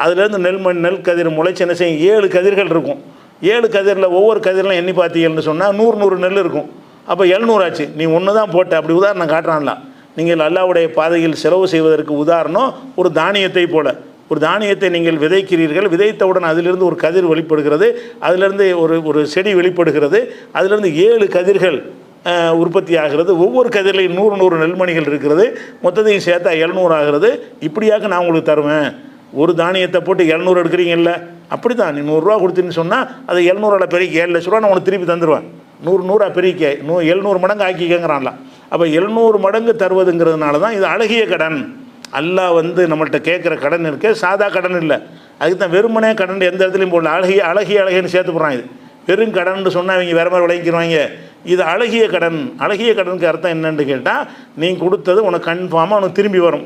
அதுலேருந்து நெல் கதிர் முளைச்சி என்ன செய்யும், 7 கதிர்கள் இருக்கும். 7 கதிரில் ஒவ்வொரு கதிரெலாம் எண்ணி பார்த்தீங்கன்னு சொன்னால் 100 நெல் இருக்கும். அப்போ 700 ஆச்சு. நீ ஒன்று தான் போட்ட. அப்படி உதாரணம் காட்டுறான்ல. நீங்கள் அல்லாஹ்வுடைய பாதையில் செலவு செய்வதற்கு உதாரணம் ஒரு தானியத்தை போல ஒரு தானியத்தை நீங்கள் விதைக்கிறீர்கள், விதைத்தவுடன் அதிலிருந்து ஒரு கதிர் வெளிப்படுகிறது, அதிலிருந்து ஒரு செடி வெளிப்படுகிறது, அதிலிருந்து 7 கதிர்கள் உற்பத்தி ஆகிறது. ஒவ்வொரு கதிரிலையும் 100 நெல்மணிகள் இருக்கிறது. மொத்தத்தையும் சேர்த்தா 700 ஆகிறது. இப்படியாக நான் உங்களுக்கு தருவேன். ஒரு தானியத்தை போட்டு 700 எடுக்கிறீங்கல்ல, அப்படி தான் நீ 100 ரூபா கொடுத்தீங்கன்னு சொன்னால் அதை 700 பெருக்கி 7 லட்ச ரூபா நான் உனக்கு திருப்பி தந்துடுவேன். 100 பெருக்கி 700 மடங்கு ஆக்கிக்கங்கிறான்ல. அப்போ 700 மடங்கு தருவதுங்கிறதுனால தான் இது அழகிய கடன். அல்லாஹ் நம்மள்கிட்ட கேட்குற கடன் இருக்க சாதா கடன் இல்லை. அதுக்கு தான் வெறுமனே கடன் எந்த இடத்துலையும் போடல. அழகியன்னு சேர்த்து போடுறான். இது வெறும் கடன் சொன்னால் அவங்க வேறு மாதிரி விளங்கிடுவாங்க. இது அழகிய கடன். அழகிய கடனுக்கு அர்த்தம் என்னன்னு கேட்டால், நீ கொடுத்தது உனக்கு கன்ஃபார்மாக உனக்கு திரும்பி வரும்,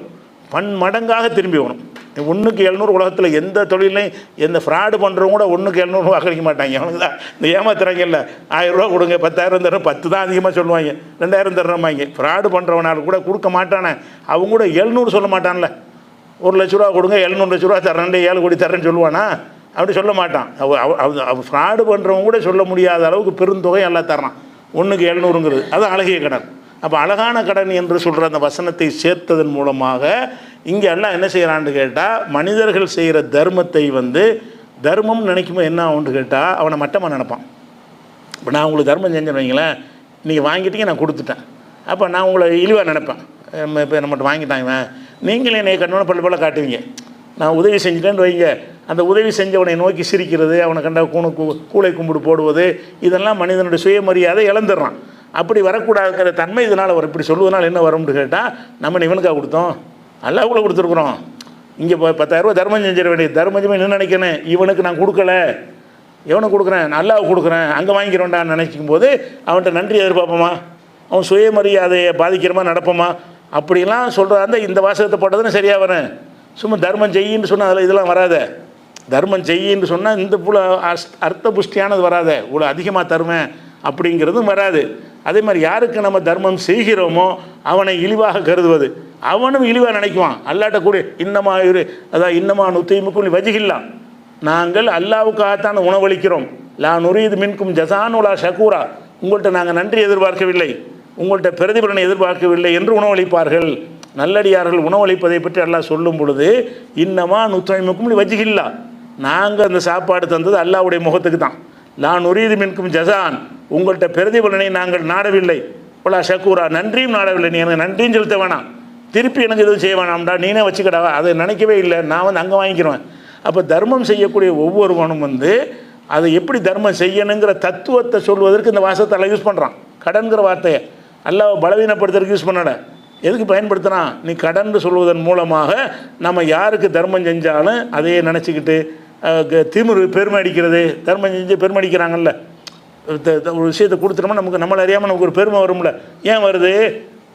பன்மடங்காக திரும்பி வரும். 1க்கு 700 உலகத்தில் எந்த தொழிலையும் எந்த ஃப்ராடு பண்ணுறவங்க கூட 1க்கு 700 வாக்களிக்க மாட்டாங்க. அவனுக்கு தான் இந்த ஏமாத்துறாங்கல்ல, 1000 ரூபா கொடுங்க, 10,000 தர்றேன், 10 தான் அதிகமாக சொல்லுவாங்க, 2000 தர்றமாங்க. ஃப்ராடு பண்ணுறவனால் கூட கொடுக்க மாட்டானே, அவங்க கூட 700 சொல்ல மாட்டான்ல. 1 லட்ச ரூபா கொடுங்க, 700 லட்ச ரூபா தர்றேன், 7 கோடி தர்றேன்னு சொல்லுவானா? அப்படி சொல்ல மாட்டான். ஃப்ராடு பண்ணுறவங்க கூட சொல்ல முடியாத அளவுக்கு பெருந்தொகை எல்லாம் தர்றான். 1க்கு 700ங்கிறது அது அழகிய கடன். அப்போ அழகான கடன் என்று சொல்கிற அந்த வசனத்தை சேர்த்ததன் மூலமாக இங்கே எல்லாம் என்ன செய்கிறான்னு கேட்டால், மனிதர்கள் செய்கிற தர்மத்தை தர்மம் நினைக்கும்போது என்ன ஆகும்னு கேட்டால் அவனை மட்டமாக நினைப்பான். இப்போ நான் உங்களுக்கு தர்மம் செஞ்சேன்னு வைங்களேன், நீங்கள் வாங்கிட்டீங்க, நான் கொடுத்துட்டேன், அப்போ நான் உங்களை இழிவாக நினைப்பேன். இப்போ நம்மகிட்ட வாங்கிட்டாங்க, நீங்களே என்னை கண்ணோட பல்ல காட்டுவீங்க. நான் உதவி செஞ்சுட்டேன்னு வைங்க, அந்த உதவி செஞ்சவனை நோக்கி சிரிக்கிறது, அவனை கண்ட கூளை கும்பிடு போடுவது, இதெல்லாம் மனிதனுடைய சுயமரியாதை இழந்துடுறான். அப்படி வரக்கூடாதுங்கிற தன்மை இதனால் வரும். இப்படி சொல்லுவதனால் என்ன வரும்னு கேட்டால், நம்ம இவனுக்காக கொடுத்தோம், அல்லாஹ்வுக்கு கொடுத்துருக்குறோம். இங்கே 10,000 ரூபா தர்மம் செஞ்சிட வேண்டியது, தர்மம் என்ன நினைக்கிறேன், இவனுக்கு நான் கொடுக்கல, எவனுக்கு கொடுக்குறேன், அல்லாஹ்வுக்கு கொடுக்குறேன், அங்கே வாங்கிக்கிறோண்டான்னு நினைக்கும் போது அவன்கிட்ட நன்றி எதிர்பார்ப்போமா, அவன் சுயமரியாதையை பாதிக்கிற மாதிரி நடப்போமா? அப்படிலாம் சொல்கிறாங்க. இந்த வாசகத்தை போட்டதுன்னு சரியாக வரேன். சும்மா தர்மம் செய்யின்னு சொன்னால் அதில் இதெல்லாம் வராத. தர்மம் செய்யின்னு சொன்னால் இந்த போல் அர்த்த புஷ்டியானது வராத, இவ்வளோ அதிகமாக தருவேன் அப்படிங்கிறதும் வராது. அதே மாதிரி யாருக்கு நம்ம தர்மம் செய்கிறோமோ அவனை இழிவாக கருதுவது, அவனும் இழிவாக நினைக்குவான். அல்லாட்ட கூட இன்னமா நுத்தைமுக்கும் வஜிகில்லாம், நாங்கள் அல்லாவுக்காகத்தான் உணவளிக்கிறோம், லா நுரீது மின்கும் ஜசானுலா ஷக்கூரா, உங்கள்கிட்ட நாங்கள் நன்றி எதிர்பார்க்கவில்லை, உங்கள்கிட்ட பிரதிபலனை எதிர்பார்க்கவில்லை என்று உணவளிப்பார்கள். நல்லடியார்கள் உணவளிப்பதை பற்றி அல்லாஹ் சொல்லும் பொழுது, இன்னமா நுத்தைமுக்கும் வஜிகில்லா, நாங்கள் அந்த சாப்பாடு தந்தது அல்லாஹ்வுடைய முகத்துக்கு தான். லா நுரீது மின்கும் ஜசான், உங்கள்கிட்ட பிரதிபலனை நாங்கள் நாடவில்லை, போலா ஷக்கூரா, நன்றியும் நாடவில்லை. நீ எனக்கு நன்றியும் செலுத்த வேணாம், திருப்பி எனக்கு எதுவும் செய்ய வேணாம்டா, நீனே வச்சுக்கடா, அதை நினைக்கவே இல்லை, நான் அங்கே வாங்கிக்கிறேன். அப்போ தர்மம் செய்யக்கூடிய ஒவ்வொருவனும் அதை எப்படி தர்மம் செய்யணுங்கிற தத்துவத்தை சொல்வதற்கு இந்த வாசகத்தை எல்லாம் யூஸ் பண்ணுறான். கடன்கிற வார்த்தையை அல்லாஹ் பலவீனப்படுத்துறதுக்கு யூஸ் பண்ணட, எதுக்கு பயன்படுத்துகிறான்? நீ கடன் சொல்வதன் மூலமாக நம்ம யாருக்கு தர்மம் செஞ்சாலும் அதையே நினச்சிக்கிட்டு திமிரு பெருமை அடிக்கிறது, தர்மம் செஞ்சு பெருமை அடிக்கிறாங்கல்ல, ஒரு விஷயத்தை கொடுத்துட்டோம்னா நம்மளை அறியாமல் நமக்கு ஒரு பெருமை வரும்ல. ஏன் வருது?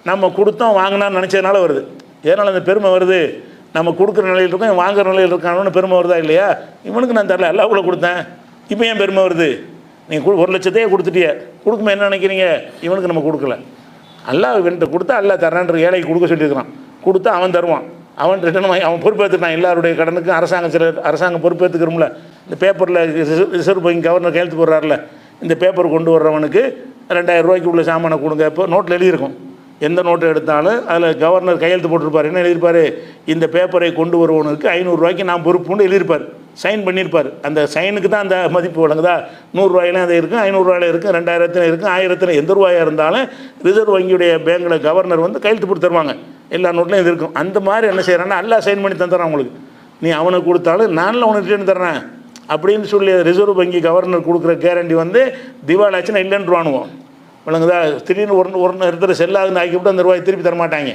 நம்ம கொடுத்தோம் வாங்கினான்னு நினச்சதுனால வருது. ஏனால் அந்த பெருமை வருது? நம்ம கொடுக்குற நிலையில் இருக்கோம், வாங்குற நிலையில் இருக்கானு பெருமை வருதா இல்லையா? இவனுக்கு நான் தரல, அல்லாஹ்வுக்கு கொடுத்தேன், இப்போ ஏன் பெருமை வருது? நீங்கள் 1 லட்சத்தையே கொடுத்துட்டிய, கொடுக்குமா என்ன நினைக்கிறீங்க? இவனுக்கு நம்ம கொடுக்கல, அல்லாஹ் இவன்கிட்ட கொடுத்தா அல்லாஹ் தர்றான்ற ஏழைக்கு கொடுக்க சொல்லியிருக்கிறான், கொடுத்தா அவன் தருவான், அவன் ரிட்டர்ன் வாங்கி அவன் பொறுப்பேற்றுட்டான். எல்லாருடைய கடனுக்கும் அரசாங்கம் பொறுப்பேற்றுக்கிறோம்ல. இந்த பேப்பரில் ரிசர்வ் வங்கி கவர்னர் கையெழுத்து போடுறாருல, இந்த பேப்பர் கொண்டு வர்றவனுக்கு 2000 ரூபாய்க்கு உள்ள சாமானை கொடுங்க. இப்போ நோட்டில் எழுதியிருக்கும், எந்த நோட்டை எடுத்தாலும் அதில் கவர்னர் கையெழுத்து போட்டிருப்பார். என்ன எழுதியிருப்பார்? இந்த பேப்பரை கொண்டு வருவனுக்கு 500 ரூபாய்க்கு நான் பொறுப்புன்னு எழுதியிருப்பார், சைன் பண்ணியிருப்பார். அந்த சைனுக்கு தான் அந்த மதிப்பு வழங்குதா. 100 ரூபாயிலும் அது இருக்குது, 500 ரூபாயில் இருக்குது, 2000 இருக்குது, 1000 எந்த ரூபாயாக இருந்தாலும் ரிசர்வ் வங்கியுடைய பேங்கில் கவர்னர் கையெழுத்து போட்டு தருவாங்க. எல்லா நோட்லையும் இது இருக்கும். அந்த மாதிரி என்ன செய்கிறான்னா அல்லாஹ் சைன் பண்ணி தந்துடுறான் உங்களுக்கு. நீ அவனுக்கு கொடுத்தாலும் நானில் அவனுக்கு ரிட்டர்ன் தர்றேன் அப்படின்னு சொல்லி ரிசர்வ் வங்கி கவர்னர் கொடுக்குற கேரண்டி திவாலாச்சுன்னா இல்லைன்றுவானுவோம். விளங்குதா? திடீர்னு ஒரு இடத்துல செல்லாதுன்னு ஆக்கிவிட்டு அந்த ரூபாய் திருப்பி தரமாட்டாங்க.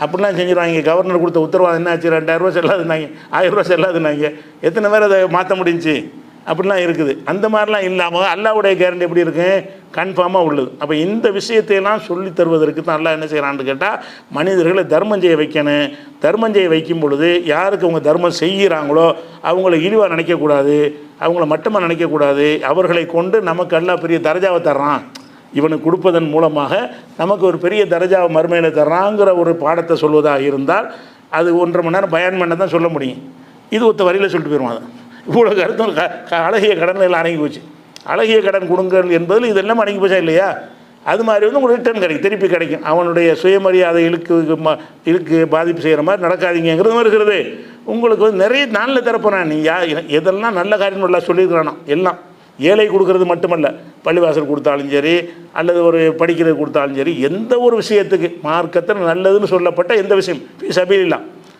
அப்படிலாம் செஞ்சுருவாங்க. கவர்னர் கொடுத்த உத்தரவாதம் என்னாச்சு? 2000 ரூபா செல்லாதுன்னாங்க, 1000 ரூபா செல்லாதுன்னாங்க. எத்தனை பேர் அதை மாற்ற முடிஞ்சு? அப்படிலாம் இருக்குது. அந்த மாதிரிலாம் இல்லாமல் அல்லாஹ்வுடைய கேரண்டி எப்படி இருக்குது? கன்ஃபார்மாக உள்ளது. அப்போ இந்த விஷயத்தையெல்லாம் சொல்லி தருவதற்கு தான் அல்லாஹ் என்ன செய்கிறான்னு கேட்டால், மனிதர்களை தர்மம் செய்ய வைக்கணும். தர்மம் செய்ய வைக்கும் பொழுது யாருக்கு அவங்க தர்மம் செய்கிறாங்களோ அவங்கள இழிவாக நினைக்கக்கூடாது, அவங்கள மட்டமாக நினைக்கக்கூடாது. அவர்களை கொண்டு நமக்கு அல்லாஹ் பெரிய தரஜாவை தர்றான், இவனுக்கு கொடுப்பதன் மூலமாக நமக்கு ஒரு பெரிய தரஜாவை மறுமையில் தர்றாங்கிற ஒரு பாடத்தை சொல்வதாக இருந்தால் அது 1.5 மணி நேரம் பயன் பண்ண தான் சொல்ல முடியும். இது ஒத்த வரியில் சொல்லிட்டு போயிடுவாங்க. இவ்வளோ கருத்தும் அழகிய கடன் எல்லாம் அடங்கி போச்சு. அழகிய கடன் கொடுங்கள் என்பதில் இதெல்லாம் அடங்கி போச்சா இல்லையா? அது மாதிரி உங்களுக்கு ரிட்டர்ன் கிடைக்கும், திருப்பி கிடைக்கும். அவனுடைய சுயமரியாதை இழுக்கு பாதிப்பு செய்கிற மாதிரி நடக்காதீங்கிறது இருக்கிறது. உங்களுக்கு வந்து நிறைய நாளில் திறப்போறேன். நீ எதெல்லாம் நல்ல காரியம் நல்லா சொல்லியிருக்கிறானோ எல்லாம் ஏழை கொடுக்கறது மட்டுமல்ல, பள்ளிவாசல் கொடுத்தாலும் சரி, அல்லது ஒரு படிக்கிறது கொடுத்தாலும் சரி, எந்த ஒரு விஷயத்துக்கு மார்க்கத்தில் நல்லதுன்னு சொல்லப்பட்ட எந்த விஷயம் சபீலில்லா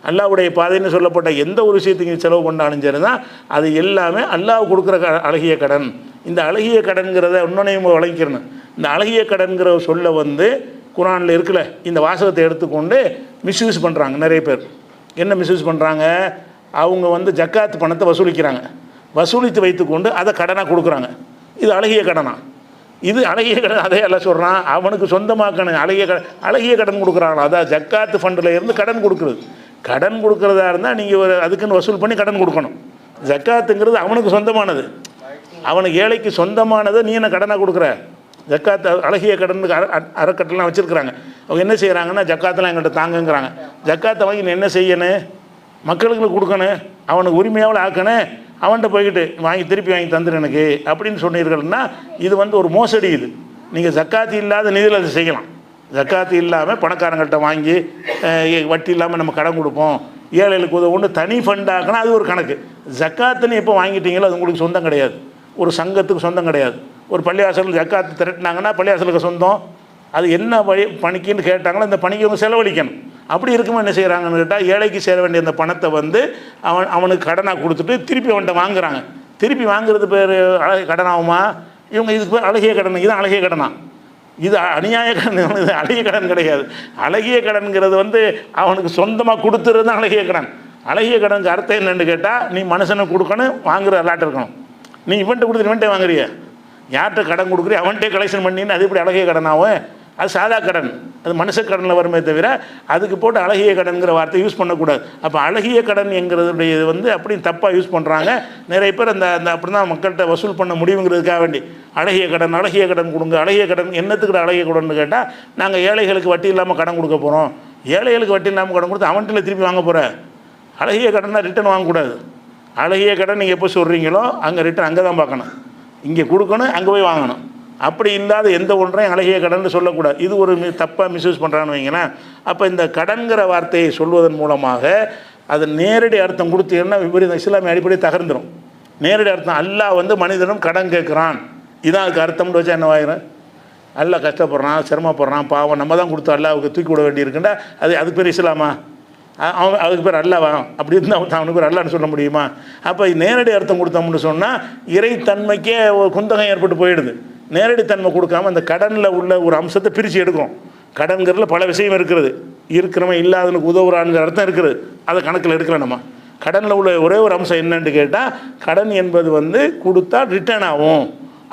அல்லாஹ்வுடைய பாதைன்னு சொல்லப்பட்ட எந்த ஒரு விஷயத்துக்கு செலவு பண்ணாலும் சரி தான் அது எல்லாமே அல்லாஹ் கொடுக்குற அழகிய கடன். இந்த அழகிய கடன்கிறத இன்னொன்னையும் வழங்கிக்கிறணும். இந்த அழகிய கடன்கிற சொல்ல வந்து குரானில் இருக்குல்ல, இந்த வாசகத்தை எடுத்துக்கொண்டு மிஸ்யூஸ் பண்ணுறாங்க நிறைய பேர். என்ன மிஸ்யூஸ் பண்ணுறாங்க? அவங்க வந்து ஜக்காத் பணத்தை வசூலிக்கிறாங்க, வசூலித்து வைத்துக்கொண்டு அதை கடனாக கொடுக்குறாங்க. இது அழகிய கடனா? இது அழகிய கடன். அதே எல்லாம் சொல்கிறான், அவனுக்கு சொந்தமாக்கணும் அழகிய கடன் கொடுக்குறாங்க. அதான் ஜக்காத்து ஃபண்டில் இருந்து கடன் கொடுக்குறது. கடன் கொடுக்குறதா இருந்தால் நீங்கள் அதுக்குன்னு வசூல் பண்ணி கடன் கொடுக்கணும். ஜக்காத்துங்கிறது அவனுக்கு சொந்தமானது, அவனுக்கு ஏழைக்கு சொந்தமானதை நீ என்ன கடனாக கொடுக்குற? ஜக்காத்து அழகிய கடனுக்கு அறக்கட்டெல்லாம் வச்சுருக்குறாங்க. அவங்க என்ன செய்கிறாங்கன்னா, ஜக்காத்தெல்லாம் எங்கள்கிட்ட தாங்கங்கிறாங்க. ஜக்காத்தை வாங்கி நீ என்ன செய்யணும்? மக்களுக்கு கொடுக்கணும், அவனுக்கு உரிமையாவில் ஆக்கணும். அவன்கிட்ட போய்கிட்டு திருப்பி வாங்கி தந்துடு எனக்கு அப்படின்னு சொன்னீர்கள்னா இது வந்து ஒரு மோசடி. இது நீங்கள் ஜக்காத்து இல்லாத நிதியில் அதை செய்யலாம். ஜக்காத்து இல்லாமல் பணக்காரங்கள்ட்ட வாங்கி வட்டி இல்லாமல் நம்ம கடன் கொடுப்போம், ஏழைகளுக்கு உதவுன்னு தனி ஃபண்டாக்குனா அது ஒரு கணக்கு. ஜக்காத்துன்னு எப்போ வாங்கிட்டீங்களோ அது உங்களுக்கு சொந்தம் கிடையாது, ஒரு சங்கத்துக்கு சொந்தம் கிடையாது. ஒரு பள்ளிவாசல் ஜக்காத்து திரட்டினாங்கன்னா பள்ளிவாசலுக்கு சொந்தம். அது என்ன பணிக்குன்னு கேட்டாங்களோ அந்த பணிக்கு அவங்க செலவழிக்கணும். அப்படி இருக்குமோ என்ன செய்கிறாங்கன்னு கேட்டால், ஏழைக்கு சேர வேண்டிய அந்த பணத்தை வந்து அவனுக்கு கடனாக கொடுத்துட்டு திருப்பி அவன்கிட்ட வாங்குறாங்க. திருப்பி வாங்குறது பேர் கடனாகுமா? இவங்க இதுக்கு பேர் அழகிய கடன். இது அழகிய கடனா? இது அநியாய கடன். இது அழகிய கடன் கிடையாது. அழகிய கடன்கிறது வந்து அவனுக்கு சொந்தமாக கொடுத்துறது தான் அழகிய கடன். அழகிய கடனுக்கு அர்த்தம் என்னென்னு கேட்டால், நீ மனுஷனை கொடுக்கணும், வாங்குற அல்லாட்ட இருக்கணும். நீ இவன்ட்ட கொடுத்து இவன்ட்டே வாங்குறிய, யார்கிட்ட கடன் கொடுக்குறிய அவன்கிட்டே கலெக்ஷன் பண்ணின்னு அது இப்படி அழகிய கடனாகும்? அது சாதா கடன், அது மனுஷ கடனில் வருமே தவிர அதுக்கு போட்டு அழகிய கடன்கிற வார்த்தை யூஸ் பண்ணக்கூடாது. அப்போ அழகிய கடன் என்கிறதுடைய வந்து அப்படி தப்பாக யூஸ் பண்ணுறாங்க நிறைய பேர். அந்த அப்படி தான் மக்கள்கிட்ட வசூல் பண்ண முடியுங்கிறதுக்காக வேண்டி அழகிய கடன் கொடுங்க. அழகிய கடன் என்னத்துக்கிட்ட அழகிய கடன்னு கேட்டால், நாங்கள் ஏழைகளுக்கு வட்டி இல்லாமல் கடன் கொடுக்க போகிறோம். ஏழைகளுக்கு வட்டி இல்லாமல் கடன் கொடுத்து அவன்கிட்ட திருப்பி வாங்க போகிற. அழகிய கடன்னா ரிட்டன் வாங்கக்கூடாது. அழகிய கடன் நீங்கள் எப்போ சொல்கிறீங்களோ அங்கே ரிட்டன் அங்கே தான் பார்க்கணும், இங்கே கொடுக்கணும், அங்கே போய் வாங்கணும். அப்படி இல்லாத எந்த ஒன்றையும் அழகிய கடன் சொல்லக்கூடாது. இது ஒரு தப்பாக மிஸ்யூஸ் பண்ணுறான்னு வைங்களேன். அப்போ இந்த கடன்கிற வார்த்தையை சொல்வதன் மூலமாக அது நேரடி அர்த்தம் கொடுத்தீங்கன்னா விபரீதம் இஸ்லாமிய அடிப்படையை தகர்ந்துடும். நேரடி அர்த்தம் அல்லாஹ் வந்து மனிதனும் கடன் கேட்குறான், இதான் அதுக்கு அர்த்தம்னு வச்சா என்னவாயிரும்? அல்லாஹ் கஷ்டப்படுறான், சிரமப்படுறான், பாவம், நம்ம தான் கொடுத்து அல்லாஹ்வுக்கு தூக்கி விட வேண்டியிருக்குண்டா அதுக்கு பேர் இஸ்லாமா? அவன் அதுக்கு பேர் அல்லாவா? அப்படி இருந்தால் அவனுக்கு பேர் அல்லான்னு சொல்ல முடியுமா? அப்போ நேரடி அர்த்தம் கொடுத்தோம்னு சொன்னால் இறைத்தன்மைக்கே ஒரு குந்தகம் ஏற்பட்டு போயிடுது. நேரடி தன்மை கொடுக்காமல் அந்த கடனில் உள்ள ஒரு அம்சத்தை பிரித்து எடுக்கிறோம். கடன்கிறதுல பல விஷயம் இருக்கிறவன் இல்லாதவனுக்கு உதவுறான்ங்கிற அர்த்தம் இருக்குது, அதை கணக்கில் எடுக்கல. நம்ம கடனில் உள்ள ஒரே ஒரு அம்சம் என்னன்னு கேட்டால், கடன் என்பது வந்து கொடுத்தால் ரிட்டர்ன் ஆகும்,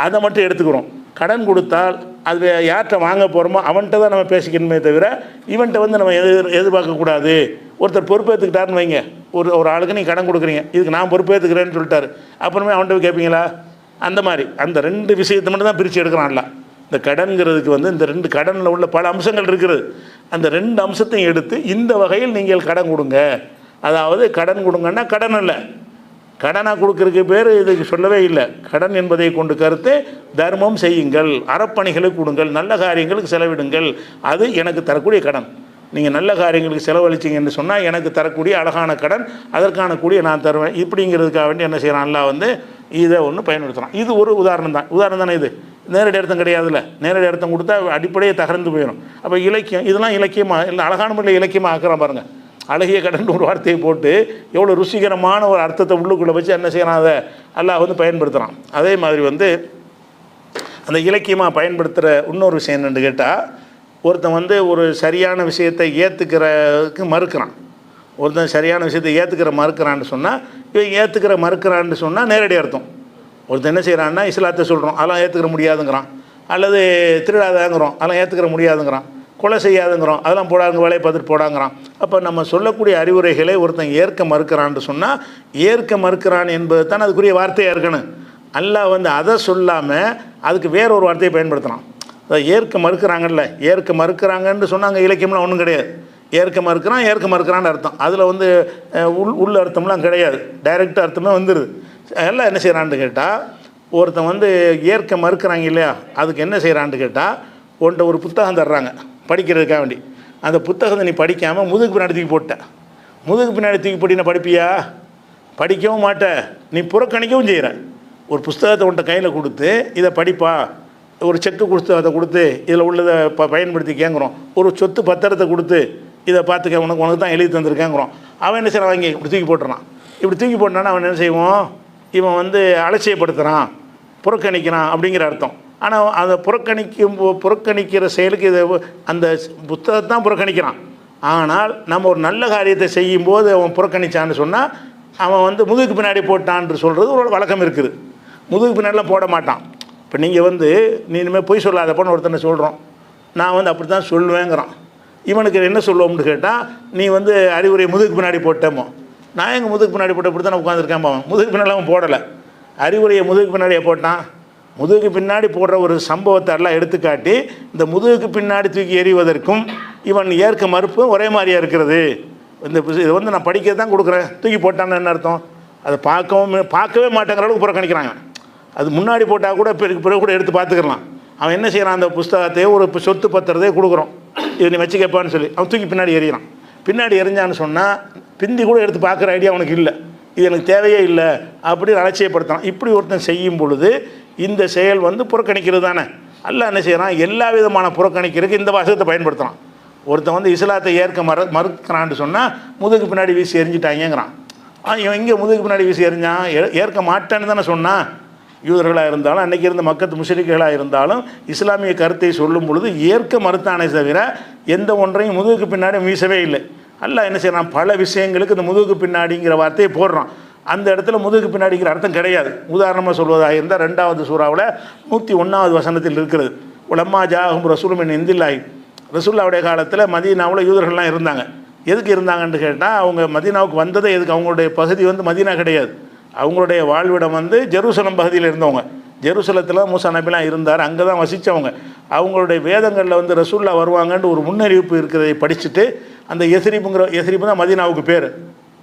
அதை மட்டும் எடுத்துக்கிறோம். கடன் கொடுத்தால் அது யார்கிட்ட வாங்க போகிறோமோ அவன்கிட்ட தான் நம்ம பேசிக்கணுமே தவிர இவன்கிட்ட வந்து நம்ம எதிர்பார்க்கக்கூடாது. ஒருத்தர் பொறுப்பேற்றுக்கிட்டாருன்னு வைங்க, ஒரு ஆளுக்கு நீங்கள் கடன் கொடுக்குறீங்க, இதுக்கு நான் பொறுப்பேற்றுக்கிறேன்னு சொல்லிட்டாரு, அப்புறமே அவன்கிட்ட போய் கேட்பீங்களா? அந்த மாதிரி அந்த ரெண்டு விஷயத்தை மட்டும் தான் பிரித்து எடுக்கிறான்ல. இந்த கடன்கிறதுக்கு வந்து இந்த ரெண்டு கடனில் உள்ள பல அம்சங்கள் இருக்கிறது. அந்த ரெண்டு அம்சத்தையும் எடுத்து இந்த வகையில் நீங்கள் கடன் கொடுங்க. அதாவது கடன் கொடுங்கன்னா கடன் இல்லை, கடனாக கொடுக்கறதுக்கு பேர் இதுக்கு சொல்லவே இல்லை. கடன் என்பதை கொண்டு கருத்து தர்மம் செய்யுங்கள், அறப்பணிகளுக்கு கொடுங்கள், நல்ல காரியங்களுக்கு செலவிடுங்கள், அது எனக்கு தரக்கூடிய கடன். நீங்கள் நல்ல காரியங்களுக்கு செலவழிச்சிங்கன்னு சொன்னால் எனக்கு தரக்கூடிய அழகான கடன், அதற்கான கூடிய நான் தருவேன். இப்படிங்கிறதுக்காக வேண்டி என்ன செய்கிறான் அல்லாஹ் வந்து இதை ஒன்று பயன்படுத்துகிறான். இது ஒரு உதாரணம் தானே. இது நேரடி அர்த்தம் கிடையாதுல்ல. நேரடி அர்த்தம் கொடுத்தா அடிப்படையே தகர்ந்து போயிடும். அப்போ இலக்கியம் இதெல்லாம் இலக்கியமாக இல்லை, அழகான முறையில் இலக்கியமாக ஆக்குறான் பாருங்கள். அழகிய கடன் ஒரு வார்த்தையை போட்டு எவ்வளோ ருசிகரமான ஒரு அர்த்தத்தை உள்ளுக்குள்ளே வச்சு என்ன செய்யறான், அதை அல்லாஹ் வந்து பயன்படுத்துகிறான். அதே மாதிரி வந்து அந்த இலக்கியமாக பயன்படுத்துகிற இன்னொரு விஷயம் என்னென்னு கேட்டால், ஒருத்தன் வந்து ஒரு சரியான விஷயத்தை ஏற்றுக்கிறதுக்கு மறுக்கிறான். ஒருத்தன் சரியான விஷயத்தை மறுக்கிறான்னு சொன்னால், இவன் மறுக்கிறான்னு சொன்னால் நேரடி அர்த்தம். ஒருத்தன் என்ன செய்கிறான்னா, இஸ்லாத்தை சொல்கிறோம், அதெல்லாம் ஏற்றுக்கிற முடியாதுங்கிறான், அல்லது திருடாதாங்கிறோம், அதெல்லாம் ஏற்றுக்கிற முடியாதுங்கிறான், கொலை செய்யாதுங்கிறோம், அதெல்லாம் போடாதுங்க, வேலையை பார்த்துட்டு போடாங்கிறான். அப்போ நம்ம சொல்லக்கூடிய அறிவுரைகளை ஒருத்தன் ஏற்க மறுக்கிறான்னு சொன்னால், ஏற்க மறுக்கிறான் என்பது தான் அதுக்குரிய வார்த்தையாக இருக்கணும். அல்லாஹ் வந்து அதை சொல்லாமல் அதுக்கு வேற ஒரு வார்த்தையை பயன்படுத்தலாம். அதை ஏற்க மறுக்கிறாங்கன்னு சொன்னாங்க. இலக்கியம்லாம் ஒன்றும் கிடையாது. ஏற்க மறுக்கிறான்னு அர்த்தம். அதில் வந்து உள்ள அர்த்தம்லாம் கிடையாது, டைரெக்ட் அர்த்தமே வந்துடுது. எல்லாம் என்ன செய்கிறான்னு கேட்டால், ஒருத்தன் வந்து ஏற்க மறுக்கிறாங்க இல்லையா, அதுக்கு என்ன செய்கிறான்னு கேட்டால், ஒரு புத்தகம் தர்றாங்க படிக்கிறதுக்காக வேண்டி. அந்த புத்தகத்தை நீ படிக்காமல் முதுகு பின்னாடி தூக்கி போட்டேன். முதுகுக்கு பின்னாடி தூக்கி போட்டி நான் படிப்பியா? படிக்கவும் மாட்ட, நீ புறக்கணிக்கவும் செய்கிற. ஒரு புஸ்தகத்தை உன்ட்ட கையில் கொடுத்து இதை படிப்பா, ஒரு செக்கு புஸ்தகத்தை கொடுத்து இதில் உள்ளதை பயன்படுத்தி கேட்குறோம், ஒரு சொத்து பத்திரத்தை கொடுத்து இதை பார்த்துக்க, உனக்கு தான் எழுதி தந்துருக்கேங்கிறோம். அவன் என்ன செய்கிறான்? வாங்கி இப்படி தூக்கி போட்டுறான். இப்படி தூக்கி போட்டானா அவன் என்ன செய்வோம்? இவன் அலட்சியப்படுத்துகிறான், புறக்கணிக்கிறான் அப்படிங்கிற அர்த்தம். ஆனால் அதை புறக்கணிக்கிற செயலுக்கு இதை அந்த புத்தகத்தை தான் புறக்கணிக்கிறான். ஆனால் நம்ம ஒரு நல்ல காரியத்தை செய்யும்போது அவன் புறக்கணிச்சான்னு சொன்னால் அவன் முதுகுக்கு பின்னாடி போட்டான்னு சொல்கிறது ஒரு வழக்கம் இருக்குது. முதுகுக்கு பின்னாடிலாம் போட மாட்டான். இப்போ நீங்கள் நீ இனிமேல் பொய் சொல்லாதப்பன்னு ஒருத்தனை சொல்கிறோம், நான் அப்படி தான் சொல்லுவேங்கிறான். இவனுக்கு என்ன சொல்லுவோம்னு கேட்டால், நீ அறிவுரை முதுகுக்கு பின்னாடி போட்டேமோ. நான் எங்கள் முதுகுக்கு பின்னாடி போட்ட இப்படி தான் நான் உட்காந்துருக்கேன். அவன் முதுகுக்கு பின்னாடி அவன் போடலை, அறிவுரையை முதுகுக்கு பின்னாடியே போட்டான். முதுகுக்கு பின்னாடி போடுற ஒரு சம்பவத்தை எல்லாம் எடுத்துக்காட்டி இந்த முதுகுக்கு பின்னாடி தூக்கி எறிவதற்கும் இவன் ஏற்க மறுப்பும் ஒரே மாதிரியாக இருக்கிறது. இதை நான் படிக்க தான் கொடுக்குறேன், தூக்கி போட்டான்னு என்ன அர்த்தம்? அதை பார்க்கவே மாட்டேங்கிற அளவுக்கு புறக்கணிக்கிறாங்க. அது முன்னாடி போட்டால் கூட பிறகு கூட எடுத்து பார்த்துக்கலாம். அவன் என்ன செய்கிறான்? அந்த புஸ்தகத்தையோ ஒரு சொத்து பத்திரத்தையோ கொடுக்குறோம், இதை நீ வச்சுக்கப்பான்னு சொல்லி அவன் தூக்கி பின்னாடி எறிகிறான். பின்னாடி எறிஞ்சான்னு சொன்னால் பிந்தி கூட எடுத்து பார்க்குற ஐடியா அவனுக்கு இல்லை, இது எனக்கு தேவையே இல்லை அப்படின்னு அலட்சியப்படுத்தலாம். இப்படி ஒருத்தன் செய்யும் பொழுது இந்த செயல் புறக்கணிக்கிறது தானே. அல்லாஹ் என்ன செய்கிறான்? எல்லா விதமான புறக்கணிக்கிறதுக்கு இந்த வாசகத்தை பயன்படுத்துகிறான். ஒருத்தன் இஸ்லாத்தை ஏற்க மறுக்கிறான்னு சொன்னால் முதுகு பின்னாடி வீசி எரிஞ்சிட்டாங்கிறான். இவன் இங்கே முதுகு பின்னாடி வீசி எரிஞ்சான், ஏற்க மாட்டேன்னு தானே சொன்னான். யூதர்களாக இருந்தாலும் அன்றைக்கி இருந்த மக்கத்து முஷ்ரிக்குகளாக இருந்தாலும் இஸ்லாமிய கருத்தை சொல்லும் பொழுது ஏற்க மறுத்தானே தவிர எந்த ஒன்றையும் முதுகுக்கு பின்னாடி வீசவே இல்லை. அல்லாஹ் என்ன செய்கிறான்? பல விஷயங்களுக்கு இந்த முதுகுக்கு பின்னாடிங்கிற வார்த்தையை போடுறான். அந்த இடத்துல முதுகுக்கு பின்னாடிங்கிற அர்த்தம் கிடையாது. உதாரணமாக சொல்வதாக இருந்தால் 2வது சூறாவில் 101வது வசனத்தில் இருக்கிறது, உலம்மா ஜாஹும் ரசூலும் மின் இந்தில்லாஹி. ரசூலுல்லாஹ்வுடைய காலத்தில் மதீனாவில் யூதர்கள்லாம் இருந்தாங்க. எதுக்கு இருந்தாங்கன்னு கேட்டால், அவங்க மதீனாவுக்கு வந்ததே எதுக்கு? அவங்களுடைய பகுதி மதீனா கிடையாது, அவங்களுடைய வாழ்விடம் ஜெருசலம் பகுதியில் இருந்தவங்க. ஜெருசலத்தில் மூசா நபிலாம் இருந்தார், அங்கே தான் வசித்தவங்க. அவங்களுடைய வேதங்களில் ரசூலுல்லாஹ் வருவாங்கன்னு ஒரு முன்னறிவிப்பு இருக்கிறதை படிச்சுட்டு அந்த எஸ்ரிபு தான் மதீனாவுக்கு பேர்,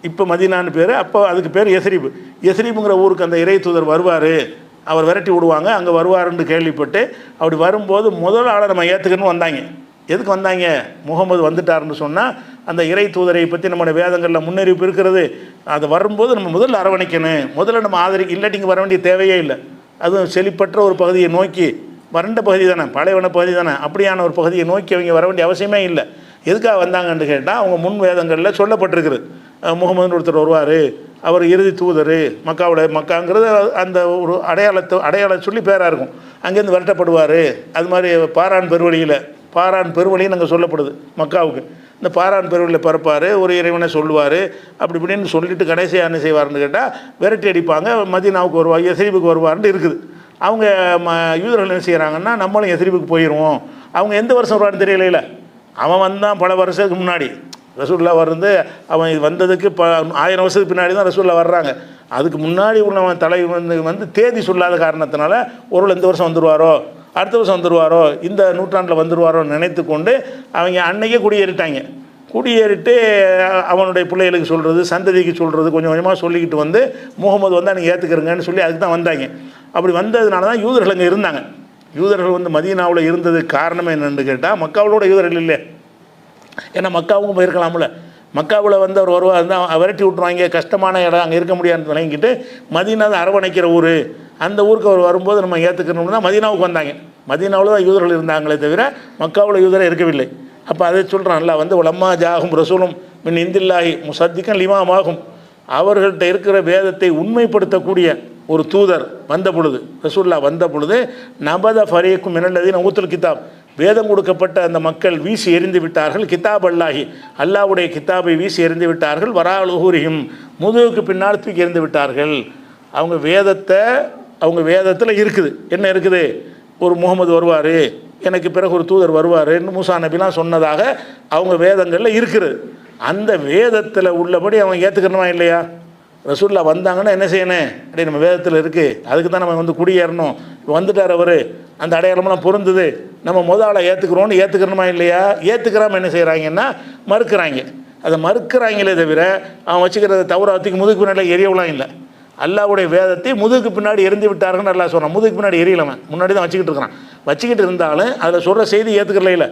இப்போ மதீனான்னு பேர், அப்போ அதுக்கு பேர் எஸ்ரிபுங்கிற ஊருக்கு அந்த இறை தூதர் வருவார், அவர் விரட்டி விடுவாங்க, அங்கே வருவாருன்னு கேள்விப்பட்டு அப்படி வரும்போது முதல் ஆளை நம்ம ஏற்றுக்கணும்னு வந்தாங்க. எதுக்கு வந்தாங்க? முகமது வந்துட்டார்னு சொன்னால் அந்த இறை தூதரை பற்றி நம்மளோட வேதங்களில் முன்னறிவிப்பு இருக்கிறது, அது வரும்போது நம்ம முதல்ல அரவணைக்கணும், முதல்ல நம்ம இல்லாட்டி இங்கே வர வேண்டிய தேவையே இல்லை. அதுவும் செழிப்பற்ற ஒரு பகுதியை நோக்கி, வறண்ட பகுதி தானே, பாலைவன பகுதி தானே, அப்படியான ஒரு பகுதியை நோக்கி அவங்க வர வேண்டிய அவசியமே இல்லை. எதுக்காக வந்தாங்கன்னு கேட்டால், அவங்க முன் வேதங்களில் சொல்லப்பட்டிருக்குது, முகமதுன்னு ஒருத்தர் வருவார், அவர் இறுதி தூதர், மக்காங்கிறது அந்த ஒரு அடையாளம் சொல்லி பேராக இருக்கும், அங்கேருந்து விரட்டப்படுவார். அது மாதிரி பாரான் பெருவழின்னு அங்கே சொல்லப்படுது மக்காவுக்கு. இந்த பாரான் பெருவழியில் பறப்பார், ஒரு இறைவனை சொல்லுவார், அப்படி இப்படின்னு சொல்லிட்டு கடைசியாக என்ன செய்வார்னு கேட்டால் விரட்டி அடிப்பாங்க, மதீனாவுக்கு வருவார், எஸ்ரிபுக்கு வருவார்னு இருக்குது. அவங்க யூதர்கள் என்ன செய்கிறாங்கன்னா, நம்மளும் எஸ்ரிபுக்கு போயிடுவோம். அவங்க எந்த வருஷம் வருவான்னு தெரியல, அவன் வந்தான் பல வருஷத்துக்கு முன்னாடி. ரசூலுல்லாஹ் அவன் வந்ததுக்கு 1000 வருஷத்துக்கு பின்னாடி தான் ரசூலுல்லாஹ் வர்றாங்க. அதுக்கு முன்னாடி உள்ளவன் தலை தேதி சொல்லாத காரணத்தினால ஒரு இந்த வருஷம் வந்துடுவாரோ, அடுத்த வருஷம் வந்துடுவாரோ, இந்த நூற்றாண்டில் வந்துடுவாரோன்னு நினைத்து கொண்டு அவங்க அன்னைக்கே குடியேறிட்டு அவனுடைய பிள்ளைகளுக்கு சொல்கிறது, சந்ததிக்கு சொல்கிறது, கொஞ்சம் கொஞ்சமாக சொல்லிக்கிட்டு முகமது வந்தால் நீங்கள் ஏற்றுக்கிறங்கன்னு சொல்லி அதுக்கு தான் வந்தாங்க. அப்படி வந்ததுனால தான் யூதர்கள் அங்கே இருந்தாங்க. யூதர்கள் மதீனாவில் இருந்ததுக்கு காரணம் என்னென்னு கேட்டால், மக்காவோட யூதர்கள் இல்லை, ஏன்னா மக்காவும் போயிருக்கலாம்ல. மக்காவில் அவர் வருவார் இருந்தால் விரட்டி விட்டுருவாங்க, கஷ்டமான இடம், அங்கே இருக்க முடியாதுன்னு விளங்கிட்டு மதீனாவை அரவணைக்கிற ஊர், அந்த ஊருக்கு அவர் வரும்போது நம்ம ஏற்றுக்கணும்னு தான் மதீனாவுக்கு வந்தாங்க. மதீனாவில் தான் யூதர்கள் இருந்தாங்களே தவிர மக்காவில் யூதரை இருக்கவில்லை. அப்போ அதை சொல்கிறான்ல, உலம்மா ஜாகும் ரசூலும் மின் இந்தில்லாஹி முசத்திக்கன் லிமாமாகும், அவர்கள்ட்ட இருக்கிற வேதத்தை உண்மைப்படுத்தக்கூடிய ஒரு தூதர் வந்த பொழுது, ரசூலுல்லாஹ் வந்த பொழுது, நபத ஃபரீக்கும் மினல்லதீன ஊத்துல் கிதாப், வேதம் கொடுக்கப்பட்ட அந்த மக்கள் வீசி எறிந்து விட்டார்கள், கிதாப் அல்லாஹி, அல்லாஹ்வுடைய கிதாபை வீசி எறிந்து விட்டார்கள், வராலுஹூரிஹிம், முதுகுக்கு பின்னால் தூக்கி எறிந்து விட்டார்கள். அவங்க வேதத்தில் இருக்குது, என்ன இருக்குது? ஒரு முகமது வருவார், எனக்கு பிறகு ஒரு தூதர் வருவார்னு மூசா நபிலாம் சொன்னதாக அவங்க வேதங்களில் இருக்குது. அந்த வேதத்தில் உள்ளபடி அவங்க ஏற்றுக்கணுமா இல்லையா? ரசூலுல்லாஹ் வந்தாங்கன்னா என்ன செய்யணும்? அப்படி நம்ம வேதத்தில் இருக்குது, அதுக்கு தான் நம்ம குடியேறணும். வந்துட்டார் அவர், அந்த அடையாளமெல்லாம் பொருந்துது, நம்ம முதல்ல ஏற்றுக்கணுமா இல்லையா? ஏற்றுக்கிறாமல் என்ன செய்கிறாங்கன்னா மறுக்கிறாங்க. அதை மறுக்கிறாங்களே தவிர அவன் வச்சுக்கிறத தௌராத்துக்கு முதுகு பின்னாடி எரியவெல்லாம் இல்லை. அல்லாஹ்வுடைய வேதத்தை முதுகுக்கு பின்னாடி எரிந்து விட்டார்கள்னு அல்லாஹ் சொல்கிறான். முதுகுக்கு பின்னாடி எரியலவன், முன்னாடி தான் வச்சுக்கிட்டு இருக்கிறான். வச்சுக்கிட்டு இருந்தாலும் அதில் சொல்கிற செய்தி ஏற்றுக்கல இல்லை.